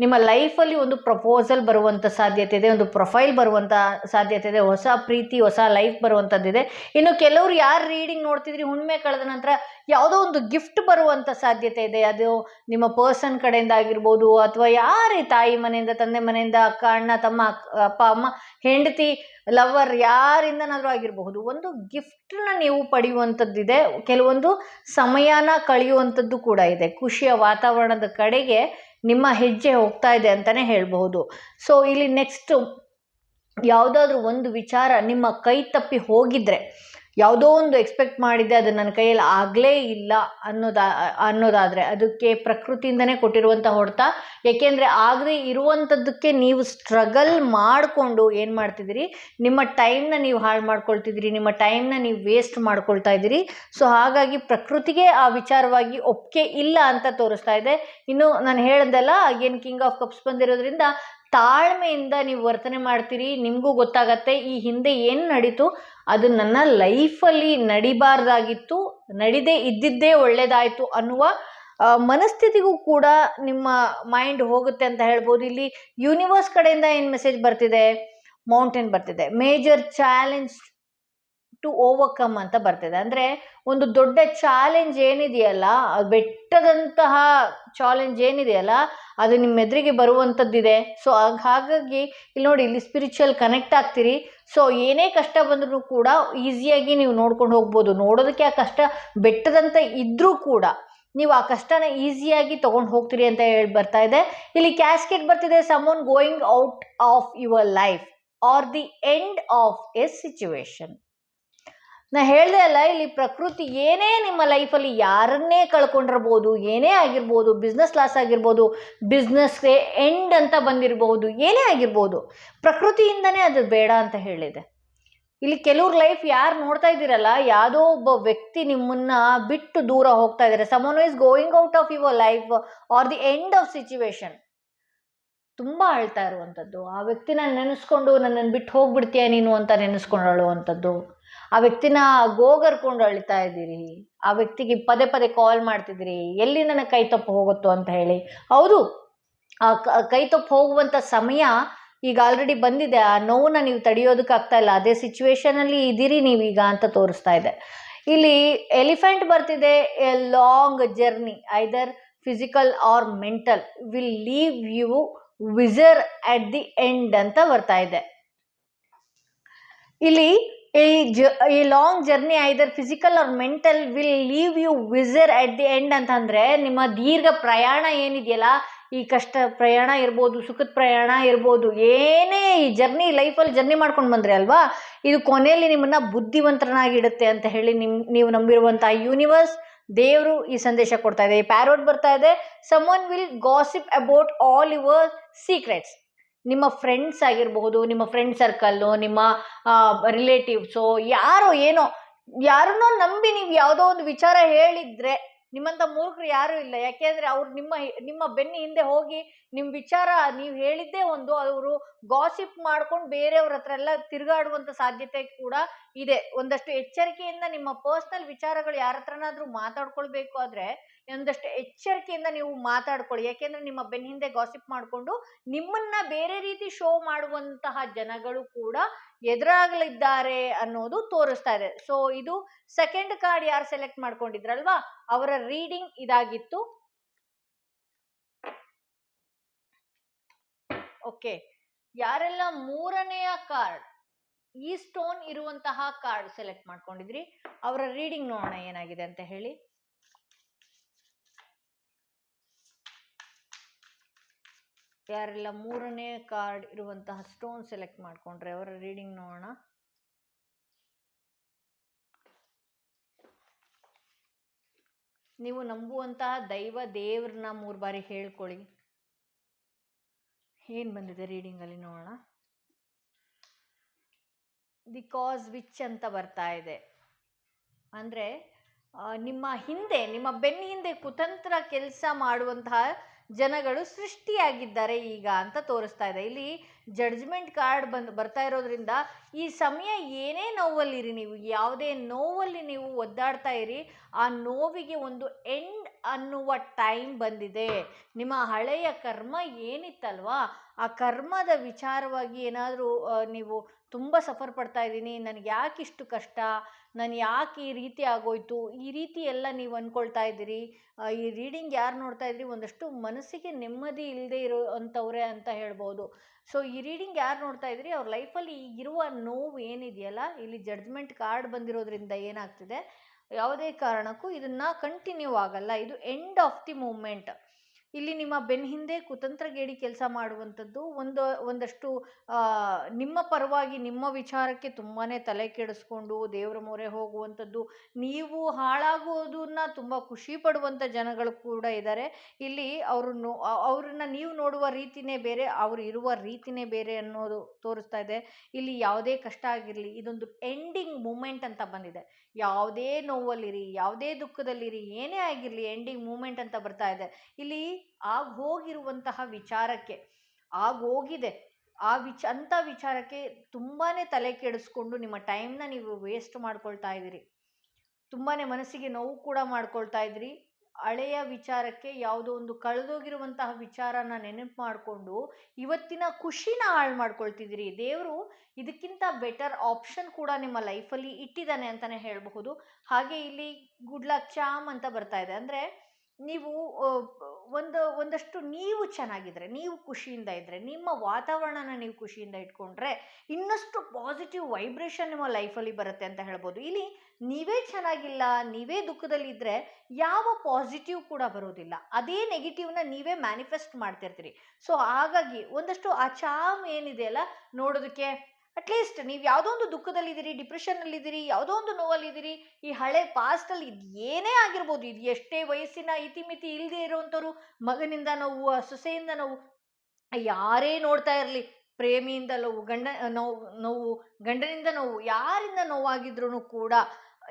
ನಿಮ್ಮ ಲೈಫಲ್ಲಿ ಒಂದು ಪ್ರಪೋಸಲ್ ಬರುವಂಥ ಸಾಧ್ಯತೆ ಇದೆ, ಒಂದು ಪ್ರೊಫೈಲ್ ಬರುವಂಥ ಸಾಧ್ಯತೆ ಇದೆ, ಹೊಸ ಪ್ರೀತಿ, ಹೊಸ ಲೈಫ್ ಬರುವಂಥದ್ದಿದೆ. ಇನ್ನು ಕೆಲವರು ಯಾರು ರೀಡಿಂಗ್ ನೋಡ್ತಿದ್ರಿ ಹುಣ್ಣಿಮೆ ಕಳೆದ ನಂತರ ಯಾವುದೋ ಒಂದು ಗಿಫ್ಟ್ ಬರುವಂಥ ಸಾಧ್ಯತೆ ಇದೆ. ಅದು ನಿಮ್ಮ ಪರ್ಸನ್ ಕಡೆಯಿಂದ ಆಗಿರ್ಬೋದು, ಅಥವಾ ಯಾರೇ ತಾಯಿ ಮನೆಯಿಂದ, ತಂದೆ ಮನೆಯಿಂದ, ಅಕ್ಕ, ಅಣ್ಣ, ತಮ್ಮ, ಅಪ್ಪ, ಅಮ್ಮ, ಹೆಂಡತಿ, ಲವರ್, ಯಾರಿಂದನಾದರೂ ಆಗಿರಬಹುದು. ಒಂದು ಗಿಫ್ಟನ್ನ ನೀವು ಪಡೆಯುವಂಥದ್ದಿದೆ, ಕೆಲವೊಂದು ಸಮಯನ ಕಳೆಯುವಂಥದ್ದು ಕೂಡ ಇದೆ. ಖುಷಿಯ ವಾತಾವರಣದ ಕಡೆಗೆ ನಿಮ್ಮ ಹೆಜ್ಜೆ ಹೋಗ್ತಾ ಇದೆ ಅಂತಲೇ ಹೇಳ್ಬಹುದು. ಸೊ ಇಲ್ಲಿ ನೆಕ್ಸ್ಟು ಯಾವುದಾದ್ರೂ ಒಂದು ವಿಚಾರ ನಿಮ್ಮ ಕೈ ತಪ್ಪಿ ಹೋಗಿದ್ರೆ, ಯಾವುದೋ ಒಂದು ಎಕ್ಸ್ಪೆಕ್ಟ್ ಮಾಡಿದ್ದೆ ಅದು ನನ್ನ ಕೈಯಲ್ಲಿ ಆಗಲೇ ಇಲ್ಲ ಅನ್ನೋದಾದರೆ ಅದಕ್ಕೆ ಪ್ರಕೃತಿಯಿಂದನೇ ಕೊಟ್ಟಿರುವಂಥ ಹೊಡೆತ. ಏಕೆಂದರೆ ಆಗದೆ ಇರುವಂಥದ್ದಕ್ಕೆ ನೀವು ಸ್ಟ್ರಗಲ್ ಮಾಡಿಕೊಂಡು ಏನು ಮಾಡ್ತಿದ್ದೀರಿ, ನಿಮ್ಮ ಟೈಮ್ನ ನೀವು ಹಾಳು ಮಾಡ್ಕೊಳ್ತಿದ್ದೀರಿ, ನಿಮ್ಮ ಟೈಮ್ನ ನೀವು ವೇಸ್ಟ್ ಮಾಡ್ಕೊಳ್ತಾ ಇದ್ದೀರಿ. ಸೊ ಹಾಗಾಗಿ ಪ್ರಕೃತಿಗೆ ಆ ವಿಚಾರವಾಗಿ ಒಪ್ಪಿಗೆ ಇಲ್ಲ ಅಂತ ತೋರಿಸ್ತಾ ಇದೆ. ಇನ್ನು ನಾನು ಹೇಳ್ದಲ್ಲ, ಅಗೇನ್ ಕಿಂಗ್ ಆಫ್ ಕಪ್ಸ್ ಬಂದಿರೋದ್ರಿಂದ ತಾಳ್ಮೆಯಿಂದ ನೀವು ವರ್ತನೆ ಮಾಡ್ತೀರಿ. ನಿಮಗೂ ಗೊತ್ತಾಗತ್ತೆ ಈ ಹಿಂದೆ ಏನು ನಡೀತು ಅದು ನನ್ನ ಲೈಫಲ್ಲಿ ನಡಿಬಾರ್ದಾಗಿತ್ತು, ನಡಿದೇ ಇದ್ದಿದ್ದೇ ಒಳ್ಳೆಯದಾಯಿತು ಅನ್ನುವ ಮನಸ್ಥಿತಿಗೂ ಕೂಡ ನಿಮ್ಮ ಮೈಂಡ್ ಹೋಗುತ್ತೆ ಅಂತ ಹೇಳ್ಬೋದು. ಇಲ್ಲಿ ಯೂನಿವರ್ಸ್ ಕಡೆಯಿಂದ ಏನು ಮೆಸೇಜ್ ಬರ್ತಿದೆ, ಮೌಂಟೇನ್ ಬರ್ತಿದೆ, ಮೇಜರ್ ಚಾಲೆಂಜ್ ಟು ಓವರ್ಕಮ್ ಅಂತ ಬರ್ತಿದೆ. ಅಂದರೆ ಒಂದು ದೊಡ್ಡ ಚಾಲೆಂಜ್ ಏನಿದೆಯಲ್ಲ, ಬೆಟ್ಟದಂತಹ ಚಾಲೆಂಜ್ ಏನಿದೆಯಲ್ಲ ಅದು ನಿಮ್ಮ ಎದುರಿಗೆ ಬರುವಂಥದ್ದಿದೆ. ಸೊ ಹಾಗಾಗಿ ಇಲ್ಲಿ ನೋಡಿ, ಇಲ್ಲಿ ಸ್ಪಿರಿಚುವಲ್ ಕನೆಕ್ಟ್ ಆಗ್ತೀರಿ. ಸೊ ಏನೇ ಕಷ್ಟ ಬಂದ್ರೂ ಕೂಡ ಈಸಿಯಾಗಿ ನೀವು ನೋಡ್ಕೊಂಡು ಹೋಗ್ಬೋದು. ನೋಡೋದಕ್ಕೆ ಆ ಕಷ್ಟ ಬೆಟ್ಟದಂತ ಇದ್ದರೂ ಕೂಡ ನೀವು ಆ ಕಷ್ಟನ ಈಸಿಯಾಗಿ ತೊಗೊಂಡು ಹೋಗ್ತೀರಿ ಅಂತ ಹೇಳಿ ಬರ್ತಾ ಇದೆ. ಇಲ್ಲಿ ಕ್ಯಾಸ್ಕೆಟ್ ಬರ್ತಿದೆ, someone going out of your life or the end of a situation. ನಾ ಹೇಳ್ದೆ ಅಲ್ಲ, ಇಲ್ಲಿ ಪ್ರಕೃತಿ ಏನೇ ನಿಮ್ಮ ಲೈಫಲ್ಲಿ ಯಾರನ್ನೇ ಕಳ್ಕೊಂಡಿರ್ಬೋದು, ಏನೇ ಆಗಿರ್ಬೋದು, ಬಿಸ್ನೆಸ್ ಲಾಸ್ ಆಗಿರ್ಬೋದು, ಬಿಸ್ನೆಸ್ಗೆ ಎಂಡ್ ಅಂತ ಬಂದಿರಬಹುದು, ಏನೇ ಆಗಿರ್ಬೋದು, ಪ್ರಕೃತಿಯಿಂದನೇ ಅದು ಬೇಡ ಅಂತ ಹೇಳಿದೆ. ಇಲ್ಲಿ ಕೆಲವ್ರ ಲೈಫ್ ಯಾರು ನೋಡ್ತಾ ಇದ್ದೀರಲ್ಲ, ಯಾವುದೋ ಒಬ್ಬ ವ್ಯಕ್ತಿ ನಿಮ್ಮನ್ನ ಬಿಟ್ಟು ದೂರ ಹೋಗ್ತಾ ಇದ್ದಾರೆ. Someone is going out of your life or the end of situation. ತುಂಬ ಅಳ್ತಾ ಇರುವಂಥದ್ದು, ಆ ವ್ಯಕ್ತಿನ ನೆನೆಸ್ಕೊಂಡು ನನ್ನನ್ನು ಬಿಟ್ಟು ಹೋಗ್ಬಿಡ್ತೀಯ ನೀನು ಅಂತ ನೆನೆಸ್ಕೊಂಡು ಅಳುವಂಥದ್ದು, ಆ ವ್ಯಕ್ತಿನ ಗೋಗರ್ಕೊಂಡು ಅಳ್ತಾ ಇದ್ದೀರಿ, ಆ ವ್ಯಕ್ತಿಗೆ ಪದೇ ಪದೇ ಕಾಲ್ ಮಾಡ್ತಿದ್ದೀರಿ, ಎಲ್ಲಿ ನನಗೆ ಕೈ ತಪ್ಪು ಹೋಗುತ್ತೋ ಅಂತ ಹೇಳಿ. ಹೌದು, ಆ ಕೈ ತಪ್ಪು ಹೋಗುವಂಥ ಸಮಯ ಈಗ ಆಲ್ರೆಡಿ ಬಂದಿದೆ. ಆ ನೋವನ್ನ ನೀವು ತಡೆಯೋದಕ್ಕಾಗ್ತಾ ಇಲ್ಲ, ಅದೇ ಸಿಚುವೇಶನಲ್ಲಿ ಇದ್ದೀರಿ ನೀವೀಗ ಅಂತ ತೋರಿಸ್ತಾ ಇದೆ. ಇಲ್ಲಿ ಎಲಿಫೆಂಟ್ ಬರ್ತಿದೆ, a long journey either physical or mental will leave you wiser at the end ಅಂತ ಬರ್ತಾ ಇದೆ. ಇಲ್ಲಿ a long journey either physical or mental will leave you wiser at the end ಅಂತಂದ್ರೆ ನಿಮ್ಮ ದೀರ್ಘ ಪ್ರಯಾಣ ಏನಿದೆಯಲ್ಲ, ಈ ಕಷ್ಟ ಪ್ರಯಾಣ ಇರ್ಬೋದು, ಸುಖದ ಪ್ರಯಾಣ ಇರ್ಬೋದು, ಏನೇ ಈ ಜರ್ನಿ ಲೈಫಲ್ಲಿ ಜರ್ನಿ ಮಾಡ್ಕೊಂಡು ಬಂದ್ರೆ ಅಲ್ವಾ, ಇದು ಕೊನೆಯಲ್ಲಿ ನಿಮ್ಮನ್ನ ಬುದ್ಧಿವಂತರನ್ನಾಗಿಡುತ್ತೆ ಅಂತ ಹೇಳಿ ನೀವು ನಂಬಿರುವಂತಹ ಯೂನಿವರ್ಸ್ ದೇವರು ಈ ಸಂದೇಶ ಕೊಡ್ತಾ ಇದೆ. ಈ ಪ್ಯಾರೋಟ್ ಬರ್ತಾ ಇದೆ, someone will gossip about all your secrets. ನಿಮ್ಮ ಫ್ರೆಂಡ್ಸ್ ಆಗಿರಬಹುದು, ನಿಮ್ಮ ಫ್ರೆಂಡ್ ಸರ್ಕಲ್ಲು, ನಿಮ್ಮ ರಿಲೇಟಿವ್ಸು, ಯಾರೋ ಏನೋ ಯಾರನ್ನೋ ನಂಬಿ ನೀವು ಯಾವುದೋ ಒಂದು ವಿಚಾರ ಹೇಳಿದ್ರೆ, ನಿಮ್ಮಂಥ ಮೂರ್ಖರು ಯಾರೂ ಇಲ್ಲ. ಯಾಕೆಂದರೆ ಅವ್ರು ನಿಮ್ಮ ಬೆನ್ನ ಹಿಂದೆ ಹೋಗಿ ನಿಮ್ಮ ವಿಚಾರ ನೀವು ಹೇಳಿದ್ದೇ ಒಂದು, ಅವರು ಗಾಸಿಪ್ ಮಾಡ್ಕೊಂಡು ಬೇರೆಯವ್ರ ಹತ್ರ ಎಲ್ಲ ತಿರುಗಾಡುವಂಥ ಸಾಧ್ಯತೆ ಕೂಡ ಇದೆ. ಒಂದಷ್ಟು ಎಚ್ಚರಿಕೆಯಿಂದ ನಿಮ್ಮ ಪರ್ಸ್ನಲ್ ವಿಚಾರಗಳು ಯಾರ ಹತ್ರನಾದ್ರೂ ಮಾತಾಡ್ಕೊಳ್ಬೇಕು ಆದರೆ ಒಂದಷ್ಟು ಎಚ್ಚರಿಕೆಯಿಂದ ನೀವು ಮಾತಾಡ್ಕೊಳ್ಳಿ. ಯಾಕೆಂದ್ರೆ ನಿಮ್ಮ ಬೆನ್ನ ಹಿಂದೆ ಗಾಸಿಪ್ ಮಾಡಿಕೊಂಡು ನಿಮ್ಮನ್ನ ಬೇರೆ ರೀತಿ ಶೋ ಮಾಡುವಂತಹ ಜನಗಳು ಕೂಡ ಎದುರಾಗಲಿದ್ದಾರೆ ಅನ್ನೋದು ತೋರಿಸ್ತಾ ಇದೆ. ಸೊ ಇದು ಸೆಕೆಂಡ್ ಕಾರ್ಡ್ ಯಾರು ಸೆಲೆಕ್ಟ್ ಮಾಡ್ಕೊಂಡಿದ್ರಲ್ವಾ ಅವರ ರೀಡಿಂಗ್ ಇದಾಗಿತ್ತು. ಓಕೆ, ಯಾರೆಲ್ಲ ಮೂರನೆಯ ಕಾರ್ಡ್ ಈ ಸ್ಟೋನ್ ಇರುವಂತಹ ಕಾರ್ಡ್ ಸೆಲೆಕ್ಟ್ ಮಾಡ್ಕೊಂಡಿದ್ರಿ ಅವರ ರೀಡಿಂಗ್ ನೋಡೋಣ ಏನಾಗಿದೆ ಅಂತ ಹೇಳಿ. ಯಾರೆಲ್ಲ ಮೂರನೇ ಕಾರ್ಡ್ ಇರುವಂತಹ ಸ್ಟೋನ್ ಸೆಲೆಕ್ಟ್ ಮಾಡ್ಕೊಂಡ್ರೆ ಅವರ ರೀಡಿಂಗ್ ನೋಡೋಣ. ನೀವು ನಂಬುವಂತಹ ದೇವ್ರನ್ನ 3 ಬಾರಿ ಹೇಳ್ಕೊಳ್ಳಿ. ಏನ್ ಬಂದಿದೆ ರೀಡಿಂಗ್ ಅಲ್ಲಿ ನೋಡೋಣ. ದಿ ಕಾಸ್ ವಿಚ್ ಅಂತ ಬರ್ತಾ ಇದೆ. ಅಂದ್ರೆ ನಿಮ್ಮ ಬೆನ್ನ ಹಿಂದೆ ಕುತಂತ್ರ ಕೆಲಸ ಮಾಡುವಂತಹ ಜನಗಳು ಸೃಷ್ಟಿಯಾಗಿದ್ದಾರೆ ಈಗ ಅಂತ ತೋರಿಸ್ತಾ ಇದೆ. ಇಲ್ಲಿ ಜಡ್ಜ್ಮೆಂಟ್ ಕಾರ್ಡ್ ಬರ್ತಾ ಇರೋದ್ರಿಂದ ಈ ಸಮಯ ಏನೇ ನೋವಲ್ಲಿರಿ, ನೀವು ಯಾವುದೇ ನೋವಲ್ಲಿ ನೀವು ಒದ್ದಾಡ್ತಾ ಇರಿ, ಆ ನೋವಿಗೆ ಒಂದು ಎಂಡ್ ಅನ್ನುವ ಟೈಮ್ ಬಂದಿದೆ. ನಿಮ್ಮ ಹಳೆಯ ಕರ್ಮ ಏನಿತ್ತಲ್ವಾ, ಆ ಕರ್ಮದ ವಿಚಾರವಾಗಿ ಏನಾದರೂ ನೀವು ತುಂಬ ಸಫರ್ ಪಡ್ತಾ ಇದ್ದೀನಿ, ನನಗೆ ಯಾಕೆ ಇಷ್ಟು ಕಷ್ಟ, ನಾನು ಯಾಕೆ ಈ ರೀತಿ ಆಗೋಯ್ತು, ಈ ರೀತಿ ಎಲ್ಲ ನೀವು ಅಂದ್ಕೊಳ್ತಾ ಇದ್ದೀರಿ. ಈ ರೀಡಿಂಗ್ ಯಾರು ನೋಡ್ತಾ ಇದ್ರಿ ಒಂದಷ್ಟು ಮನಸ್ಸಿಗೆ ನೆಮ್ಮದಿ ಇಲ್ಲದೆ ಇರೋ ಅಂಥವ್ರೆ ಅಂತ ಹೇಳ್ಬೋದು. ಸೊ ಈ ರೀಡಿಂಗ್ ಯಾರು ನೋಡ್ತಾ ಇದ್ರಿ ಅವ್ರ ಲೈಫಲ್ಲಿ ಈಗಿರುವ ನೋವು ಏನಿದೆಯಲ್ಲ, ಇಲ್ಲಿ ಜಡ್ಜ್ಮೆಂಟ್ ಕಾರ್ಡ್ ಬಂದಿರೋದ್ರಿಂದ ಏನಾಗ್ತಿದೆ, ಯಾವುದೇ ಕಾರಣಕ್ಕೂ ಇದನ್ನ ಕಂಟಿನ್ಯೂ ಆಗಲ್ಲ, ಇದು ಎಂಡ್ ಆಫ್ ದಿ ಮೂಮೆಂಟ್. ಇಲ್ಲಿ ನಿಮ್ಮ ಬೆನ್ನ ಹಿಂದೆ ಕುತಂತ್ರಗೇಡಿ ಕೆಲಸ ಮಾಡುವಂಥದ್ದು, ಒಂದಷ್ಟು ನಿಮ್ಮ ಪರವಾಗಿ ನಿಮ್ಮ ವಿಚಾರಕ್ಕೆ ತುಂಬಾ ತಲೆ ಕೆಡಿಸ್ಕೊಂಡು ದೇವರ ಮೊರೆ ಹೋಗುವಂಥದ್ದು, ನೀವು ಹಾಳಾಗೋದನ್ನ ತುಂಬ ಖುಷಿ ಪಡುವಂಥ ಜನಗಳು ಕೂಡ ಇದ್ದಾರೆ. ಇಲ್ಲಿ ಅವ್ರನ್ನ ನೀವು ನೋಡುವ ರೀತಿನೇ ಬೇರೆ, ಅವ್ರು ಇರುವ ರೀತಿನೇ ಬೇರೆ ಅನ್ನೋದು ತೋರಿಸ್ತಾ ಇದೆ. ಇಲ್ಲಿ ಯಾವುದೇ ಕಷ್ಟ ಆಗಿರಲಿ, ಇದೊಂದು ಎಂಡಿಂಗ್ ಮೂಮೆಂಟ್ ಅಂತ ಬಂದಿದೆ. ಯಾವುದೇ ನೋವಲ್ಲಿರಿ, ಯಾವುದೇ ದುಃಖದಲ್ಲಿರಿ, ಏನೇ ಆಗಿರಲಿ ಎಂಡಿಂಗ್ ಮೂಮೆಂಟ್ ಅಂತ ಬರ್ತಾ ಇದೆ. ಇಲ್ಲಿ ಹೋಗಿರುವಂತಹ ವಿಚಾರಕ್ಕೆ ಹೋಗಿದೆ ಅಂಥ ವಿಚಾರಕ್ಕೆ ತುಂಬಾ ತಲೆ ಕೆಡಿಸ್ಕೊಂಡು ನಿಮ್ಮ ಟೈಮ್ನ ನೀವು ವೇಸ್ಟ್ ಮಾಡ್ಕೊಳ್ತಾ ಇದ್ದೀರಿ. ತುಂಬಾ ಮನಸ್ಸಿಗೆ ನೋವು ಕೂಡ ಮಾಡ್ಕೊಳ್ತಾ ಇದ್ರಿ. ಹಳೆಯ ವಿಚಾರಕ್ಕೆ ಯಾವುದೋ ಒಂದು ಕಳೆದೋಗಿರುವಂತಹ ವಿಚಾರನ ನೆನಪು ಮಾಡಿಕೊಂಡು ಇವತ್ತಿನ ಖುಷಿನ ಹಾಳು ಮಾಡ್ಕೊಳ್ತಿದ್ದೀರಿ. ದೇವರು ಇದಕ್ಕಿಂತ ಬೆಟರ್ ಆಪ್ಷನ್ ಕೂಡ ನಿಮ್ಮ ಲೈಫಲ್ಲಿ ಇಟ್ಟಿದ್ದಾನೆ ಅಂತಲೇ ಹೇಳಬಹುದು. ಹಾಗೆ ಇಲ್ಲಿ ಗುಡ್ ಲಕ್ ಚಾಮ್ ಅಂತ ಬರ್ತಾ ಇದೆ. ಅಂದರೆ ನೀವು ಒಂದಷ್ಟು ನೀವು ಚೆನ್ನಾಗಿದ್ರೆ, ನೀವು ಖುಷಿಯಿಂದ ಇದ್ದರೆ, ನಿಮ್ಮ ವಾತಾವರಣನ ನೀವು ಖುಷಿಯಿಂದ ಇಟ್ಕೊಂಡ್ರೆ ಇನ್ನಷ್ಟು ಪಾಸಿಟಿವ್ ವೈಬ್ರೇಷನ್ ನಿಮ್ಮ ಲೈಫಲ್ಲಿ ಬರುತ್ತೆ ಅಂತ ಹೇಳ್ಬೋದು. ಇಲ್ಲಿ ನೀವೇ ಚೆನ್ನಾಗಿಲ್ಲ, ನೀವೇ ದುಃಖದಲ್ಲಿದ್ದರೆ ಯಾವ ಪಾಸಿಟಿವ್ ಕೂಡ ಬರೋದಿಲ್ಲ, ಅದೇ ನೆಗೆಟಿವ್ನ ನೀವೇ ಮ್ಯಾನಿಫೆಸ್ಟ್ ಮಾಡ್ತಿರ್ತೀರಿ. ಸೊ ಹಾಗಾಗಿ ಒಂದಷ್ಟು ಆ ಚಾಮ್ ಏನಿದೆಯಲ್ಲ ನೋಡೋದಕ್ಕೆ, ಅಟ್ಲೀಸ್ಟ್ ನೀವು ಯಾವುದೋ ಒಂದು ದುಃಖದಲ್ಲಿದ್ದೀರಿ, ಡಿಪ್ರೆಷನ್ನಲ್ಲಿದ್ದೀರಿ, ಯಾವುದೋ ಒಂದು ನೋವಲ್ಲಿದ್ದೀರಿ, ಈ ಹಳೆ ಪಾಸ್ಟಲ್ಲಿ ಇದು ಏನೇ ಆಗಿರ್ಬೋದು, ಇದು ಎಷ್ಟೇ ವಯಸ್ಸಿನ ಇತಿಮಿತಿ ಇಲ್ಲದೆ ಇರುವಂಥವ್ರು, ಮಗನಿಂದ ನೋವು, ಸೊಸೆಯಿಂದ ನೋವು, ಯಾರೇ ನೋಡ್ತಾ ಇರಲಿ, ಪ್ರೇಮಿಯಿಂದ ನೋವು, ಗಂಡನಿಂದ ನೋವು, ಯಾರಿಂದ ನೋವಾಗಿದ್ರೂ ಕೂಡ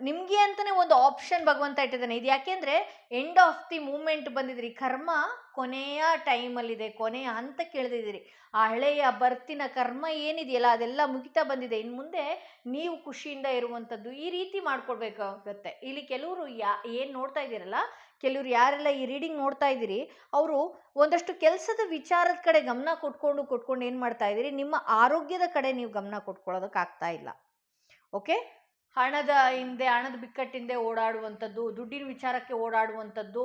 ನಿಮಗೆ ಅಂತಲೇ ಒಂದು ಆಪ್ಷನ್ ಭಗವಂತ ಇಟ್ಟಿದ್ದಾನೆ. ಇದು ಯಾಕೆಂದರೆ ಎಂಡ್ ಆಫ್ ದಿ ಮೂಮೆಂಟ್ ಬಂದಿದ್ರಿ, ಕರ್ಮ ಕೊನೆಯ ಟೈಮಲ್ಲಿದೆ, ಕೊನೆಯ ಹಂತಕ್ಕೆ ಇಳಿದಿದ್ದೀರಿ. ಆ ಹಳೆಯ ಬರ್ತಿನ ಕರ್ಮ ಏನಿದೆಯಲ್ಲ ಅದೆಲ್ಲ ಮುಗಿತಾ ಬಂದಿದೆ. ಇನ್ನು ಮುಂದೆ ನೀವು ಖುಷಿಯಿಂದ ಇರುವಂಥದ್ದು ಈ ರೀತಿ ಮಾಡ್ಕೊಳ್ಬೇಕಾಗತ್ತೆ. ಇಲ್ಲಿ ಕೆಲವರು ಏನು ನೋಡ್ತಾ ಇದ್ದೀರಲ್ಲ, ಕೆಲವರು ಯಾರೆಲ್ಲ ಈ ರೀಡಿಂಗ್ ನೋಡ್ತಾ ಇದ್ದೀರಿ ಅವರು ಒಂದಷ್ಟು ಕೆಲಸದ ವಿಚಾರದ ಕಡೆ ಗಮನ ಕೊಟ್ಕೊಂಡು ಏನು ಮಾಡ್ತಾ ಇದ್ದೀರಿ, ನಿಮ್ಮ ಆರೋಗ್ಯದ ಕಡೆ ನೀವು ಗಮನ ಕೊಟ್ಕೊಳ್ಳೋದಕ್ಕಾಗ್ತಾ ಇಲ್ಲ. ಓಕೆ, ಹಣದ ಬಿಕ್ಕಟ್ಟಿಂದೆ ಓಡಾಡುವಂಥದ್ದು, ದುಡ್ಡಿನ ವಿಚಾರಕ್ಕೆ ಓಡಾಡುವಂಥದ್ದು,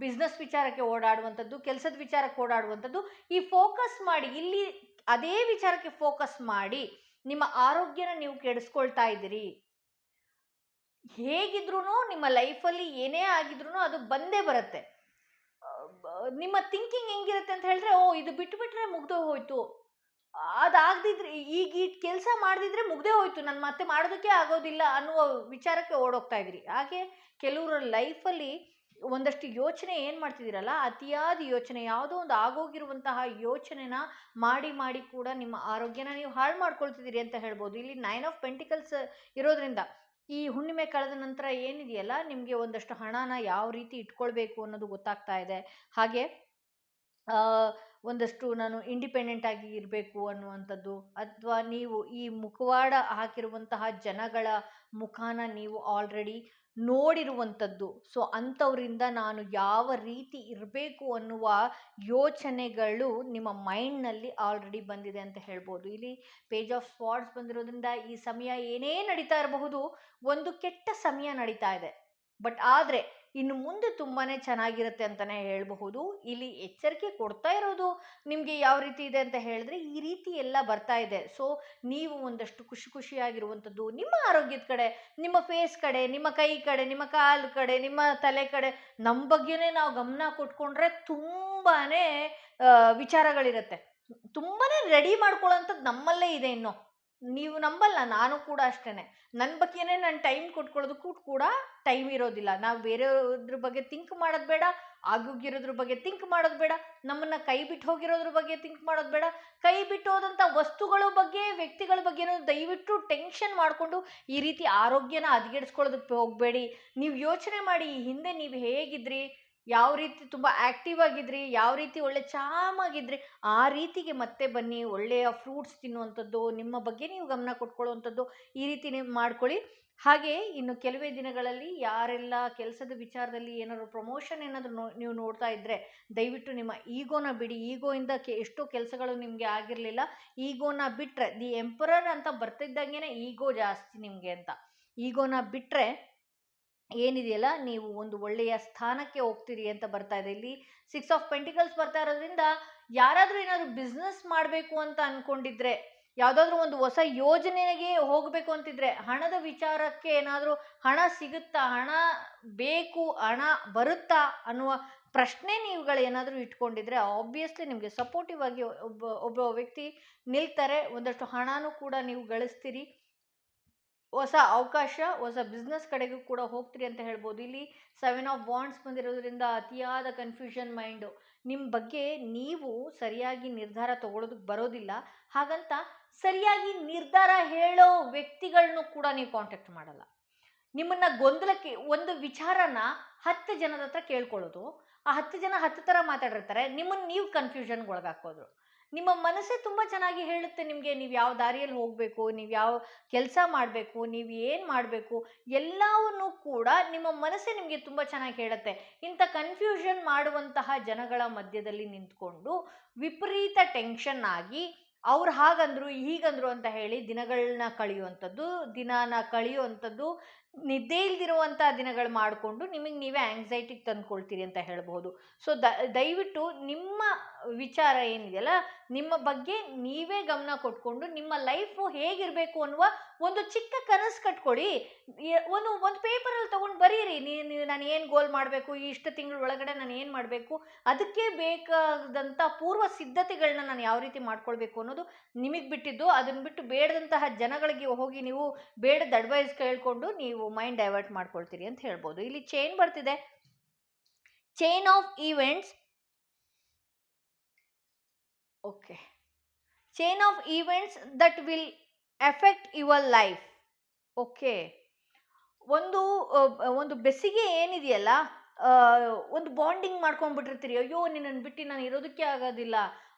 ಬಿಸ್ನೆಸ್ ವಿಚಾರಕ್ಕೆ ಓಡಾಡುವಂಥದ್ದು, ಕೆಲಸದ ವಿಚಾರಕ್ಕೆ ಓಡಾಡುವಂಥದ್ದು, ಈ ಫೋಕಸ್ ಮಾಡಿ ಇಲ್ಲಿ ಅದೇ ವಿಚಾರಕ್ಕೆ ಫೋಕಸ್ ಮಾಡಿ ನಿಮ್ಮ ಆರೋಗ್ಯನ ನೀವು ಕೆಡಿಸ್ಕೊಳ್ತಾ ಇದ್ದೀರಿ. ಹೇಗಿದ್ರೂ ನಿಮ್ಮ ಲೈಫಲ್ಲಿ ಏನೇ ಆಗಿದ್ರೂ ಅದು ಬಂದೇ ಬರುತ್ತೆ. ನಿಮ್ಮ ಥಿಂಕಿಂಗ್ ಹೆಂಗಿರುತ್ತೆ ಅಂತ ಹೇಳಿದ್ರೆ, ಓ ಇದು ಬಿಟ್ಬಿಟ್ರೆ ಮುಗ್ದು ಹೋಯ್ತು, ಅದಾಗದಿದ್ರೆ ಈಗ ಈ ಕೆಲಸ ಮಾಡದಿದ್ರೆ ಮುಗ್ದೇ ಹೋಯ್ತು, ನಾನು ಮತ್ತೆ ಮಾಡೋದಕ್ಕೆ ಆಗೋದಿಲ್ಲ ಅನ್ನುವ ವಿಚಾರಕ್ಕೆ ಓಡೋಗ್ತಾ ಇದ್ರಿ. ಹಾಗೆ ಕೆಲವರ ಲೈಫಲ್ಲಿ ಒಂದಷ್ಟು ಯೋಚನೆ ಏನು ಮಾಡ್ತಿದ್ದೀರಲ್ಲ, ಅತಿಯಾದ ಯೋಚನೆ, ಯಾವುದೋ ಒಂದು ಆಗೋಗಿರುವಂತಹ ಯೋಚನೆನ ಮಾಡಿ ಮಾಡಿ ಕೂಡ ನಿಮ್ಮ ಆರೋಗ್ಯನ ನೀವು ಹಾಳು ಮಾಡ್ಕೊಳ್ತಿದ್ದೀರಿ ಅಂತ ಹೇಳ್ಬೋದು. ಇಲ್ಲಿ 9 ಆಫ್ ಪೆಂಟಿಕಲ್ಸ್ ಇರೋದ್ರಿಂದ ಈ ಹುಣ್ಣಿಮೆ ಕಳೆದ ನಂತರ ಏನಿದೆಯಲ್ಲ, ನಿಮಗೆ ಒಂದಷ್ಟು ಹಣನ ಯಾವ ರೀತಿ ಇಟ್ಕೊಳ್ಬೇಕು ಅನ್ನೋದು ಗೊತ್ತಾಗ್ತಾ ಇದೆ. ಹಾಗೆ ಒಂದಷ್ಟು ನಾನು ಇಂಡಿಪೆಂಡೆಂಟ್ ಆಗಿ ಇರಬೇಕು ಅನ್ನುವಂಥದ್ದು, ಅಥವಾ ನೀವು ಈ ಮುಖವಾಡ ಹಾಕಿರುವಂತಹ ಜನಗಳ ಮುಖಾನ ನೀವು ಆಲ್ರೆಡಿ ನೋಡಿರುವಂಥದ್ದು. ಸೊ ಅಂಥವರಿಂದ ನಾನು ಯಾವ ರೀತಿ ಇರಬೇಕು ಅನ್ನುವ ಯೋಚನೆಗಳು ನಿಮ್ಮ ಮೈಂಡ್ನಲ್ಲಿ ಆಲ್ರೆಡಿ ಬಂದಿದೆ ಅಂತ ಹೇಳ್ಬೋದು. ಇಲ್ಲಿ ಪೇಜ್ ಆಫ್ ಸ್ವಾರ್ಡ್ಸ್ ಬಂದಿರೋದ್ರಿಂದ ಈ ಸಮಯ ಏನೇ ನಡೀತಾ ಇರಬಹುದು, ಒಂದು ಕೆಟ್ಟ ಸಮಯ ನಡೀತಾ ಇದೆ, ಬಟ್ ಆದರೆ ಇನ್ನು ಮುಂದೆ ತುಂಬಾ ಚೆನ್ನಾಗಿರುತ್ತೆ ಅಂತಲೇ ಹೇಳಬಹುದು. ಇಲ್ಲಿ ಎಚ್ಚರಿಕೆ ಕೊಡ್ತಾ ಇರೋದು ನಿಮಗೆ ಯಾವ ರೀತಿ ಇದೆ ಅಂತ ಹೇಳಿದ್ರೆ, ಈ ರೀತಿ ಎಲ್ಲ ಬರ್ತಾ ಇದೆ. ಸೊ ನೀವು ಒಂದಷ್ಟು ಖುಷಿಯಾಗಿರುವಂಥದ್ದು ನಿಮ್ಮ ಆರೋಗ್ಯದ ಕಡೆ, ನಿಮ್ಮ ಫೇಸ್ ಕಡೆ, ನಿಮ್ಮ ಕೈ ಕಡೆ, ನಿಮ್ಮ ಕಾಲು ಕಡೆ, ನಿಮ್ಮ ತಲೆ ಕಡೆ, ನಮ್ಮ ಬಗ್ಗೆನೇ ನಾವು ಗಮನ ಕೊಟ್ಕೊಂಡ್ರೆ ತುಂಬಾ ವಿಚಾರಗಳಿರುತ್ತೆ. ತುಂಬಾ ರೆಡಿ ಮಾಡ್ಕೊಳ್ಳೋಂಥದ್ದು ನಮ್ಮಲ್ಲೇ ಇದೆ. ಇನ್ನು ನೀವು ನಂಬಲ್ಲ, ನಾನು ಕೂಡ ಅಷ್ಟೇ. ನನ್ನ ಬಗ್ಗೆನೇ ನಾನು ಟೈಮ್ ಕೊಟ್ಕೊಳ್ಳೋದಕ್ಕೂ ಕೂಡ ಟೈಮ್ ಇರೋದಿಲ್ಲ. ನಾವು ಬೇರೆಯವ್ರ ಬಗ್ಗೆ ಥಿಂಕ್ ಮಾಡೋದು ಬೇಡ, ಆಗೋಗಿರೋದ್ರ ಬಗ್ಗೆ ಥಿಂಕ್ ಮಾಡೋದು ಬೇಡ, ನಮ್ಮನ್ನು ಕೈ ಬಿಟ್ಟು ಹೋಗಿರೋದ್ರ ಬಗ್ಗೆ ಥಿಂಕ್ ಮಾಡೋದು ಬೇಡ, ಕೈ ಬಿಟ್ಟು ಹೋದಂಥ ವಸ್ತುಗಳ ಬಗ್ಗೆ, ವ್ಯಕ್ತಿಗಳ ಬಗ್ಗೆನೂ ದಯವಿಟ್ಟು ಟೆನ್ಷನ್ ಮಾಡಿಕೊಂಡು ಈ ರೀತಿ ಆರೋಗ್ಯನ ಹದಗೆಡಿಸ್ಕೊಳ್ಳೋದಕ್ಕೆ ಹೋಗಬೇಡಿ. ನೀವು ಯೋಚನೆ ಮಾಡಿ, ಹಿಂದೆ ನೀವು ಹೇಗಿದ್ರಿ, ಯಾವ ರೀತಿ ತುಂಬ ಆ್ಯಕ್ಟಿವ್ ಆಗಿದ್ರಿ, ಯಾವ ರೀತಿ ಒಳ್ಳೆ ಚಾಮಾಗಿದ್ರಿ, ಆ ರೀತಿಗೆ ಮತ್ತೆ ಬನ್ನಿ. ಒಳ್ಳೆಯ ಫ್ರೂಟ್ಸ್ ತಿನ್ನುವಂಥದ್ದು, ನಿಮ್ಮ ಬಗ್ಗೆ ನೀವು ಗಮನ ಕೊಟ್ಕೊಳ್ಳುವಂಥದ್ದು, ಈ ರೀತಿ ನೀವು ಮಾಡ್ಕೊಳ್ಳಿ. ಹಾಗೆ ಇನ್ನು ಕೆಲವೇ ದಿನಗಳಲ್ಲಿ ಯಾರೆಲ್ಲ ಕೆಲಸದ ವಿಚಾರದಲ್ಲಿ ಏನಾದರೂ ಪ್ರಮೋಷನ್ ಏನಾದರೂ ನೀವು ನೋಡ್ತಾ ಇದ್ದರೆ, ದಯವಿಟ್ಟು ನಿಮ್ಮ ಈಗೋನ ಬಿಡಿ. ಈಗೋಯಿಂದ ಎಷ್ಟೋ ಕೆಲಸಗಳು ನಿಮಗೆ ಆಗಿರಲಿಲ್ಲ. ಈಗೋನ ಬಿಟ್ಟರೆ, ದಿ ಎಂಪರರ್ ಅಂತ ಬರ್ತಿದ್ದಂಗೆ ಈಗೋ ಜಾಸ್ತಿ ನಿಮಗೆ ಅಂತ, ಈಗೋನ ಬಿಟ್ಟರೆ ಏನಿದೆಯಲ್ಲ, ನೀವು ಒಂದು ಒಳ್ಳೆಯ ಸ್ಥಾನಕ್ಕೆ ಹೋಗ್ತೀರಿ ಅಂತ ಬರ್ತಾ ಇದೆ. ಇಲ್ಲಿ 6 ಆಫ್ ಪೆಂಟಿಕಲ್ಸ್ ಬರ್ತಾ ಇರೋದ್ರಿಂದ ಯಾರಾದರೂ ಏನಾದರೂ ಬಿಸ್ನೆಸ್ ಮಾಡಬೇಕು ಅಂತ ಅಂದ್ಕೊಂಡಿದ್ರೆ, ಯಾವುದಾದ್ರೂ ಒಂದು ಹೊಸ ಯೋಜನೆಗೆ ಹೋಗಬೇಕು ಅಂತಿದ್ರೆ, ಹಣದ ವಿಚಾರಕ್ಕೆ ಏನಾದರೂ ಹಣ ಸಿಗುತ್ತಾ, ಹಣ ಬೇಕು, ಹಣ ಬರುತ್ತಾ ಅನ್ನುವ ಪ್ರಶ್ನೆ ನೀವುಗಳು ಏನಾದರೂ ಇಟ್ಕೊಂಡಿದ್ರೆ, ಆಬ್ವಿಯಸ್ಲಿ ನಿಮಗೆ ಸಪೋರ್ಟಿವ್ ಆಗಿ ಒಬ್ಬ ವ್ಯಕ್ತಿ ನಿಲ್ತಾರೆ. ಒಂದಷ್ಟು ಹಣನೂ ಕೂಡ ನೀವು ಗಳಿಸ್ತೀರಿ. ಹೊಸ ಅವಕಾಶ, ಹೊಸ ಬಿಸ್ನೆಸ್ ಕಡೆಗೂ ಕೂಡ ಹೋಗ್ತೀರಿ ಅಂತ ಹೇಳ್ಬೋದು. ಇಲ್ಲಿ 7 ಆಫ್ ವಾಂಡ್ಸ್ ಬಂದಿರೋದ್ರಿಂದ ಅತಿಯಾದ ಕನ್ಫ್ಯೂಷನ್ ಮೈಂಡು, ನಿಮ್ಮ ಬಗ್ಗೆ ನೀವು ಸರಿಯಾಗಿ ನಿರ್ಧಾರ ತಗೊಳ್ಳೋದಕ್ಕೆ ಬರೋದಿಲ್ಲ. ಹಾಗಂತ ಸರಿಯಾಗಿ ನಿರ್ಧಾರ ಹೇಳೋ ವ್ಯಕ್ತಿಗಳನ್ನೂ ಕೂಡ ನೀವು ಕಾಂಟ್ಯಾಕ್ಟ್ ಮಾಡಲ್ಲ. ನಿಮ್ಮನ್ನು ಗೊಂದಲಕ್ಕೆ, ಒಂದು ವಿಚಾರನ 10 ಜನದ ಹತ್ರ ಕೇಳ್ಕೊಳ್ಳೋದು, ಆ 10 ಜನ 10 ಥರ ಮಾತಾಡಿರ್ತಾರೆ, ನಿಮ್ಮನ್ನು ನೀವು ಕನ್ಫ್ಯೂಷನ್ಗೆ ಒಳಗಾಕೋದು. ನಿಮ್ಮ ಮನಸ್ಸೇ ತುಂಬ ಚೆನ್ನಾಗಿ ಹೇಳುತ್ತೆ ನಿಮಗೆ, ನೀವು ಯಾವ ದಾರಿಯಲ್ಲಿ ಹೋಗಬೇಕು, ನೀವು ಯಾವ ಕೆಲಸ ಮಾಡಬೇಕು, ನೀವು ಏನು ಮಾಡಬೇಕು, ಎಲ್ಲವನ್ನೂ ಕೂಡ ನಿಮ್ಮ ಮನಸ್ಸೇ ನಿಮಗೆ ತುಂಬ ಚೆನ್ನಾಗಿ ಹೇಳುತ್ತೆ. ಇಂಥ ಕನ್ಫ್ಯೂಷನ್ ಮಾಡುವಂತಹ ಜನಗಳ ಮಧ್ಯದಲ್ಲಿ ನಿಂತ್ಕೊಂಡು ವಿಪರೀತ ಟೆನ್ಷನ್ ಆಗಿ, ಅವ್ರು ಹಾಗಂದ್ರು ಹೀಗಂದ್ರು ಅಂತ ಹೇಳಿ ದಿನಗಳನ್ನ ಕಳೆಯುವಂಥದ್ದು, ನಿದ್ದೆ ಇಲ್ದಿರುವಂಥ ದಿನಗಳು ಮಾಡಿಕೊಂಡು ನಿಮಗೆ ನೀವೇ ಆ್ಯಂಗ್ಸೈಟಿಗೆ ತಂದುಕೊಳ್ತೀರಿ ಅಂತ ಹೇಳ್ಬೋದು. ಸೊ ದಯವಿಟ್ಟು ನಿಮ್ಮ ವಿಚಾರ ಏನಿದೆಯಲ್ಲ, ನಿಮ್ಮ ಬಗ್ಗೆ ನೀವೇ ಗಮನ ಕೊಟ್ಕೊಂಡು ನಿಮ್ಮ ಲೈಫು ಹೇಗಿರಬೇಕು ಅನ್ನುವ ಒಂದು ಚಿಕ್ಕ ಕನಸು ಕಟ್ಕೊಳ್ಳಿ. ಒಂದು ಪೇಪರಲ್ಲಿ ತೊಗೊಂಡು ಬರೀರಿ, ನಾನು ಏನು ಗೋಲ್ ಮಾಡಬೇಕು, ಇಷ್ಟು ತಿಂಗಳ ಒಳಗಡೆ ನಾನು ಏನು ಮಾಡಬೇಕು, ಅದಕ್ಕೆ ಬೇಕಾದಂಥ ಪೂರ್ವ ಸಿದ್ಧತೆಗಳನ್ನ ನಾನು ಯಾವ ರೀತಿ ಮಾಡ್ಕೊಳ್ಬೇಕು ಅನ್ನೋದು ನಿಮಗೆ ಬಿಟ್ಟಿದ್ದು. ಅದನ್ನು ಬಿಟ್ಟು ಬೇಡದಂತಹ ಜನಗಳಿಗೆ ಹೋಗಿ ನೀವು ಬೇಡದ ಅಡ್ವೈಸ್ ಕೇಳಿಕೊಂಡು ನೀವು ಮೈಂಡ್ ಡೈವರ್ಟ್ ಮಾಡ್ಕೊಳ್ತೀರಿ ಅಂತ ಹೇಳ್ಬೋದು. ಇಲ್ಲಿ ಚೈನ್ ಬರ್ತಿದೆ, chain of events. Okay, chain of events that will effect your life. Okay, ಒಂದು ಬೆಸಿಗೆ ಏನಿದೆಯಲ್ಲ, ಒಂದು ಬಾಂಡಿಂಗ್ ಮಾಡ್ಕೊಂಡ್ಬಿಟ್ಟಿರ್ತೀರಿ. ಅಯ್ಯೋ ನಿನ್ನನ್ನು ಬಿಟ್ಟು ನಾನು ಇರೋದಕ್ಕೆ ಆಗೋದಿಲ್ಲ,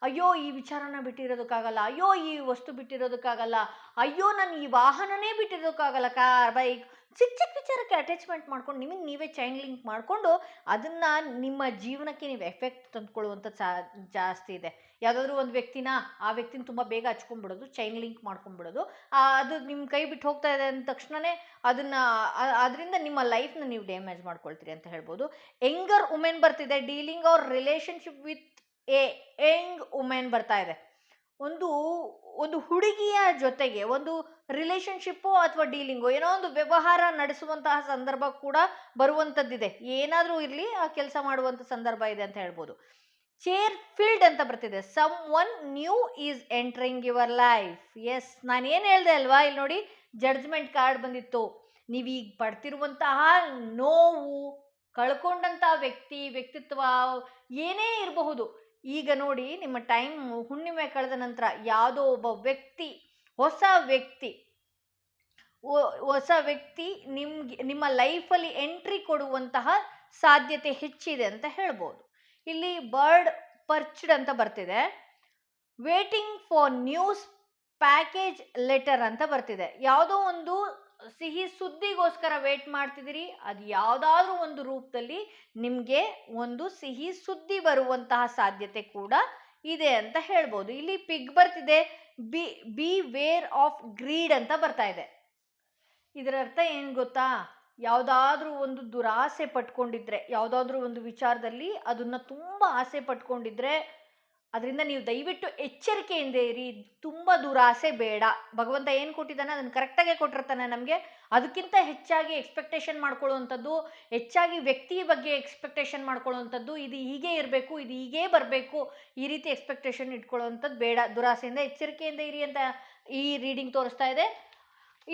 ಅಯ್ಯೋ ಈ ವಿಚಾರನ ಬಿಟ್ಟಿರೋದಕ್ಕಾಗಲ್ಲ, ಅಯ್ಯೋ ಈ ವಸ್ತು ಬಿಟ್ಟಿರೋದಕ್ಕಾಗಲ್ಲ, ಅಯ್ಯೋ ನಾನು ಈ ವಾಹನನೇ ಬಿಟ್ಟಿರೋದಕ್ಕಾಗಲ್ಲ, ಕಾರ್, ಬೈಕ್, ಚಿಕ್ಕ ಚಿಕ್ಕ ವಿಚಾರಕ್ಕೆ ಅಟ್ಯಾಚ್ಮೆಂಟ್ ಮಾಡ್ಕೊಂಡು ನಿಮಗೆ ನೀವೇ ಚೈನ್ ಲಿಂಕ್ ಮಾಡಿಕೊಂಡು ಅದನ್ನು ನಿಮ್ಮ ಜೀವನಕ್ಕೆ ನೀವು ಎಫೆಕ್ಟ್ ತಂದುಕೊಳ್ಳುವಂಥದ್ದು ಜಾಸ್ತಿ ಇದೆ. ಯಾವುದಾದ್ರೂ ಒಂದು ವ್ಯಕ್ತಿನ, ಆ ವ್ಯಕ್ತಿನ ತುಂಬ ಬೇಗ ಹಚ್ಕೊಂಡ್ಬಿಡೋದು, ಚೈನ್ ಲಿಂಕ್ ಮಾಡ್ಕೊಂಡ್ಬಿಡೋದು, ಅದು ನಿಮ್ಮ ಕೈ ಬಿಟ್ಟು ಹೋಗ್ತಾ ಇದೆ ಅಂದ ತಕ್ಷಣವೇ ಅದರಿಂದ ನಿಮ್ಮ ಲೈಫ್ನ ನೀವು ಡ್ಯಾಮೇಜ್ ಮಾಡ್ಕೊಳ್ತೀರಿ ಅಂತ ಹೇಳ್ಬೋದು. ಯಂಗರ್ ವುಮೆನ್ ಬರ್ತಿದೆ, dealing our relationship with a young women ಬರ್ತಾ ಇದೆ. ಒಂದು ಒಂದು ಹುಡುಗಿಯ ಜೊತೆಗೆ ಒಂದು ರಿಲೇಶನ್ಶಿಪ್ಪು ಅಥವಾ ಡೀಲಿಂಗು ಏನೋ ಒಂದು ವ್ಯವಹಾರ ನಡೆಸುವಂತಹ ಸಂದರ್ಭ ಕೂಡ ಬರುವಂಥದ್ದಿದೆ. ಏನಾದರೂ ಇರಲಿ ಆ ಕೆಲಸ ಮಾಡುವಂಥ ಸಂದರ್ಭ ಇದೆ ಅಂತ ಹೇಳ್ಬೋದು. ಚೇರ್ ಫಿಲ್ಡ್ ಅಂತ ಬರ್ತಿದೆ. Someone new is entering your life. Yes, ನಾನು ಏನು ಹೇಳಿದೆ ಅಲ್ವಾ, ಇಲ್ಲಿ ನೋಡಿ ಜಡ್ಜ್ಮೆಂಟ್ ಕಾರ್ಡ್ ಬಂದಿತ್ತು. ನೀವೀಗ ಪಡ್ತಿರುವಂತಹ ನೋವು, ಕಳ್ಕೊಂಡಂತಹ ವ್ಯಕ್ತಿತ್ವ ಏನೇ ಇರಬಹುದು, ಈಗ ನೋಡಿ ನಿಮ್ಮ ಟೈಮ್ ಹುಣ್ಣಿಮೆ ಕಳೆದ ನಂತರ ಯಾವುದೋ ಒಬ್ಬ ವ್ಯಕ್ತಿ, ಹೊಸ ವ್ಯಕ್ತಿ ನಿಮ್ಮ ಲೈಫಲ್ಲಿ ಎಂಟ್ರಿ ಕೊಡುವಂತಹ ಸಾಧ್ಯತೆ ಹೆಚ್ಚಿದೆ ಅಂತ ಹೇಳ್ಬೋದು. ಇಲ್ಲಿ ಬರ್ಡ್ ಪರ್ಚ್ಡ್ ಅಂತ ಬರ್ತಿದೆ. Waiting for news package letter ಅಂತ ಬರ್ತಿದೆ. ಯಾವುದೋ ಒಂದು ಸಿಹಿ ಸುದ್ದಿಗೋಸ್ಕರ ವೇಟ್ ಮಾಡ್ತಿದ್ದೀರಿ, ಅದು ಯಾವುದಾದ್ರೂ ಒಂದು ರೂಪದಲ್ಲಿ ನಿಮಗೆ ಒಂದು ಸಿಹಿ ಸುದ್ದಿ ಬರುವಂತಹ ಸಾಧ್ಯತೆ ಕೂಡ ಇದೆ ಅಂತ ಹೇಳ್ಬೋದು. ಇಲ್ಲಿ ಪಿಗ್ ಬರ್ತಿದೆ. ಬಿ ವೇರ್ ಆಫ್ ಗ್ರೀಡ್ ಅಂತ ಬರ್ತಾ ಇದೆ. ಇದರ ಅರ್ಥ ಏನು ಗೊತ್ತಾ? ಯಾವುದಾದ್ರೂ ಒಂದು ದುರಾಸೆ ಪಟ್ಕೊಂಡಿದ್ರೆ, ಯಾವುದಾದ್ರೂ ಒಂದು ವಿಚಾರದಲ್ಲಿ ಅದನ್ನು ತುಂಬ ಆಸೆ ಪಟ್ಕೊಂಡಿದ್ರೆ ಅದರಿಂದ ನೀವು ದಯವಿಟ್ಟು ಎಚ್ಚರಿಕೆಯಿಂದ ಇರಿ. ತುಂಬ ದುರಾಸೆ ಬೇಡ. ಭಗವಂತ ಏನು ಕೊಟ್ಟಿದ್ದಾನೆ ಅದನ್ನು ಕರೆಕ್ಟಾಗೆ ಕೊಟ್ಟಿರ್ತಾನೆ ನಮಗೆ. ಅದಕ್ಕಿಂತ ಹೆಚ್ಚಾಗಿ ಎಕ್ಸ್ಪೆಕ್ಟೇಷನ್ ಮಾಡ್ಕೊಳ್ಳುವಂಥದ್ದು, ಹೆಚ್ಚಾಗಿ ವ್ಯಕ್ತಿ ಬಗ್ಗೆ ಎಕ್ಸ್ಪೆಕ್ಟೇಷನ್ ಮಾಡ್ಕೊಳ್ಳುವಂಥದ್ದು, ಇದು ಹೀಗೆ ಇರಬೇಕು, ಇದು ಹೀಗೇ ಬರಬೇಕು, ಈ ರೀತಿ ಎಕ್ಸ್ಪೆಕ್ಟೇಷನ್ ಇಟ್ಕೊಳ್ಳುವಂಥದ್ದು ಬೇಡ. ದುರಾಸೆಯಿಂದ ಎಚ್ಚರಿಕೆಯಿಂದ ಇರಿ ಅಂತ ಈ ರೀಡಿಂಗ್ ತೋರಿಸ್ತಾ ಇದೆ.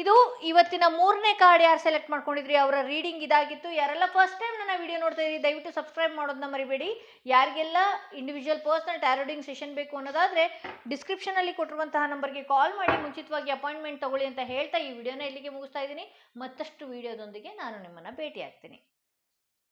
ಇದು ಇವತ್ತಿನ 3ನೇ ಕಾರ್ಡ್ ಯಾರು ಸೆಲೆಕ್ಟ್ ಮಾಡ್ಕೊಂಡಿದ್ರಿ ಅವರ ರೀಡಿಂಗ್ ಇದಾಗಿತ್ತು. ಯಾರೆಲ್ಲ ಫಸ್ಟ್ ಟೈಮ್ ನನ್ನ ವಿಡಿಯೋ ನೋಡ್ತಾ ಇದ್ದೀರಿ ದಯವಿಟ್ಟು ಸಬ್ಸ್ಕ್ರೈಬ್ ಮಾಡೋದನ್ನ ಮರಿಬೇಡಿ. ಯಾರಿಗೆಲ್ಲ individual personal tarot reading session ಬೇಕು ಅನ್ನೋದಾದರೆ ಡಿಸ್ಕ್ರಿಪ್ಷನಲ್ಲಿ ಕೊಟ್ಟಿರುವಂತಹ ನಂಬರ್ಗೆ ಕಾಲ್ ಮಾಡಿ ಮುಂಚಿತವಾಗಿ ಅಪಾಯಿಂಟ್ಮೆಂಟ್ ತಗೊಳ್ಳಿ ಅಂತ ಹೇಳ್ತಾ ಈ ವಿಡಿಯೋನ ಇಲ್ಲಿಗೆ ಮುಗಿಸ್ತಾ ಇದ್ದೀನಿ. ಮತ್ತಷ್ಟು ವಿಡಿಯೋದೊಂದಿಗೆ ನಾನು ನಿಮ್ಮನ್ನು ಭೇಟಿ ಆಗ್ತೀನಿ.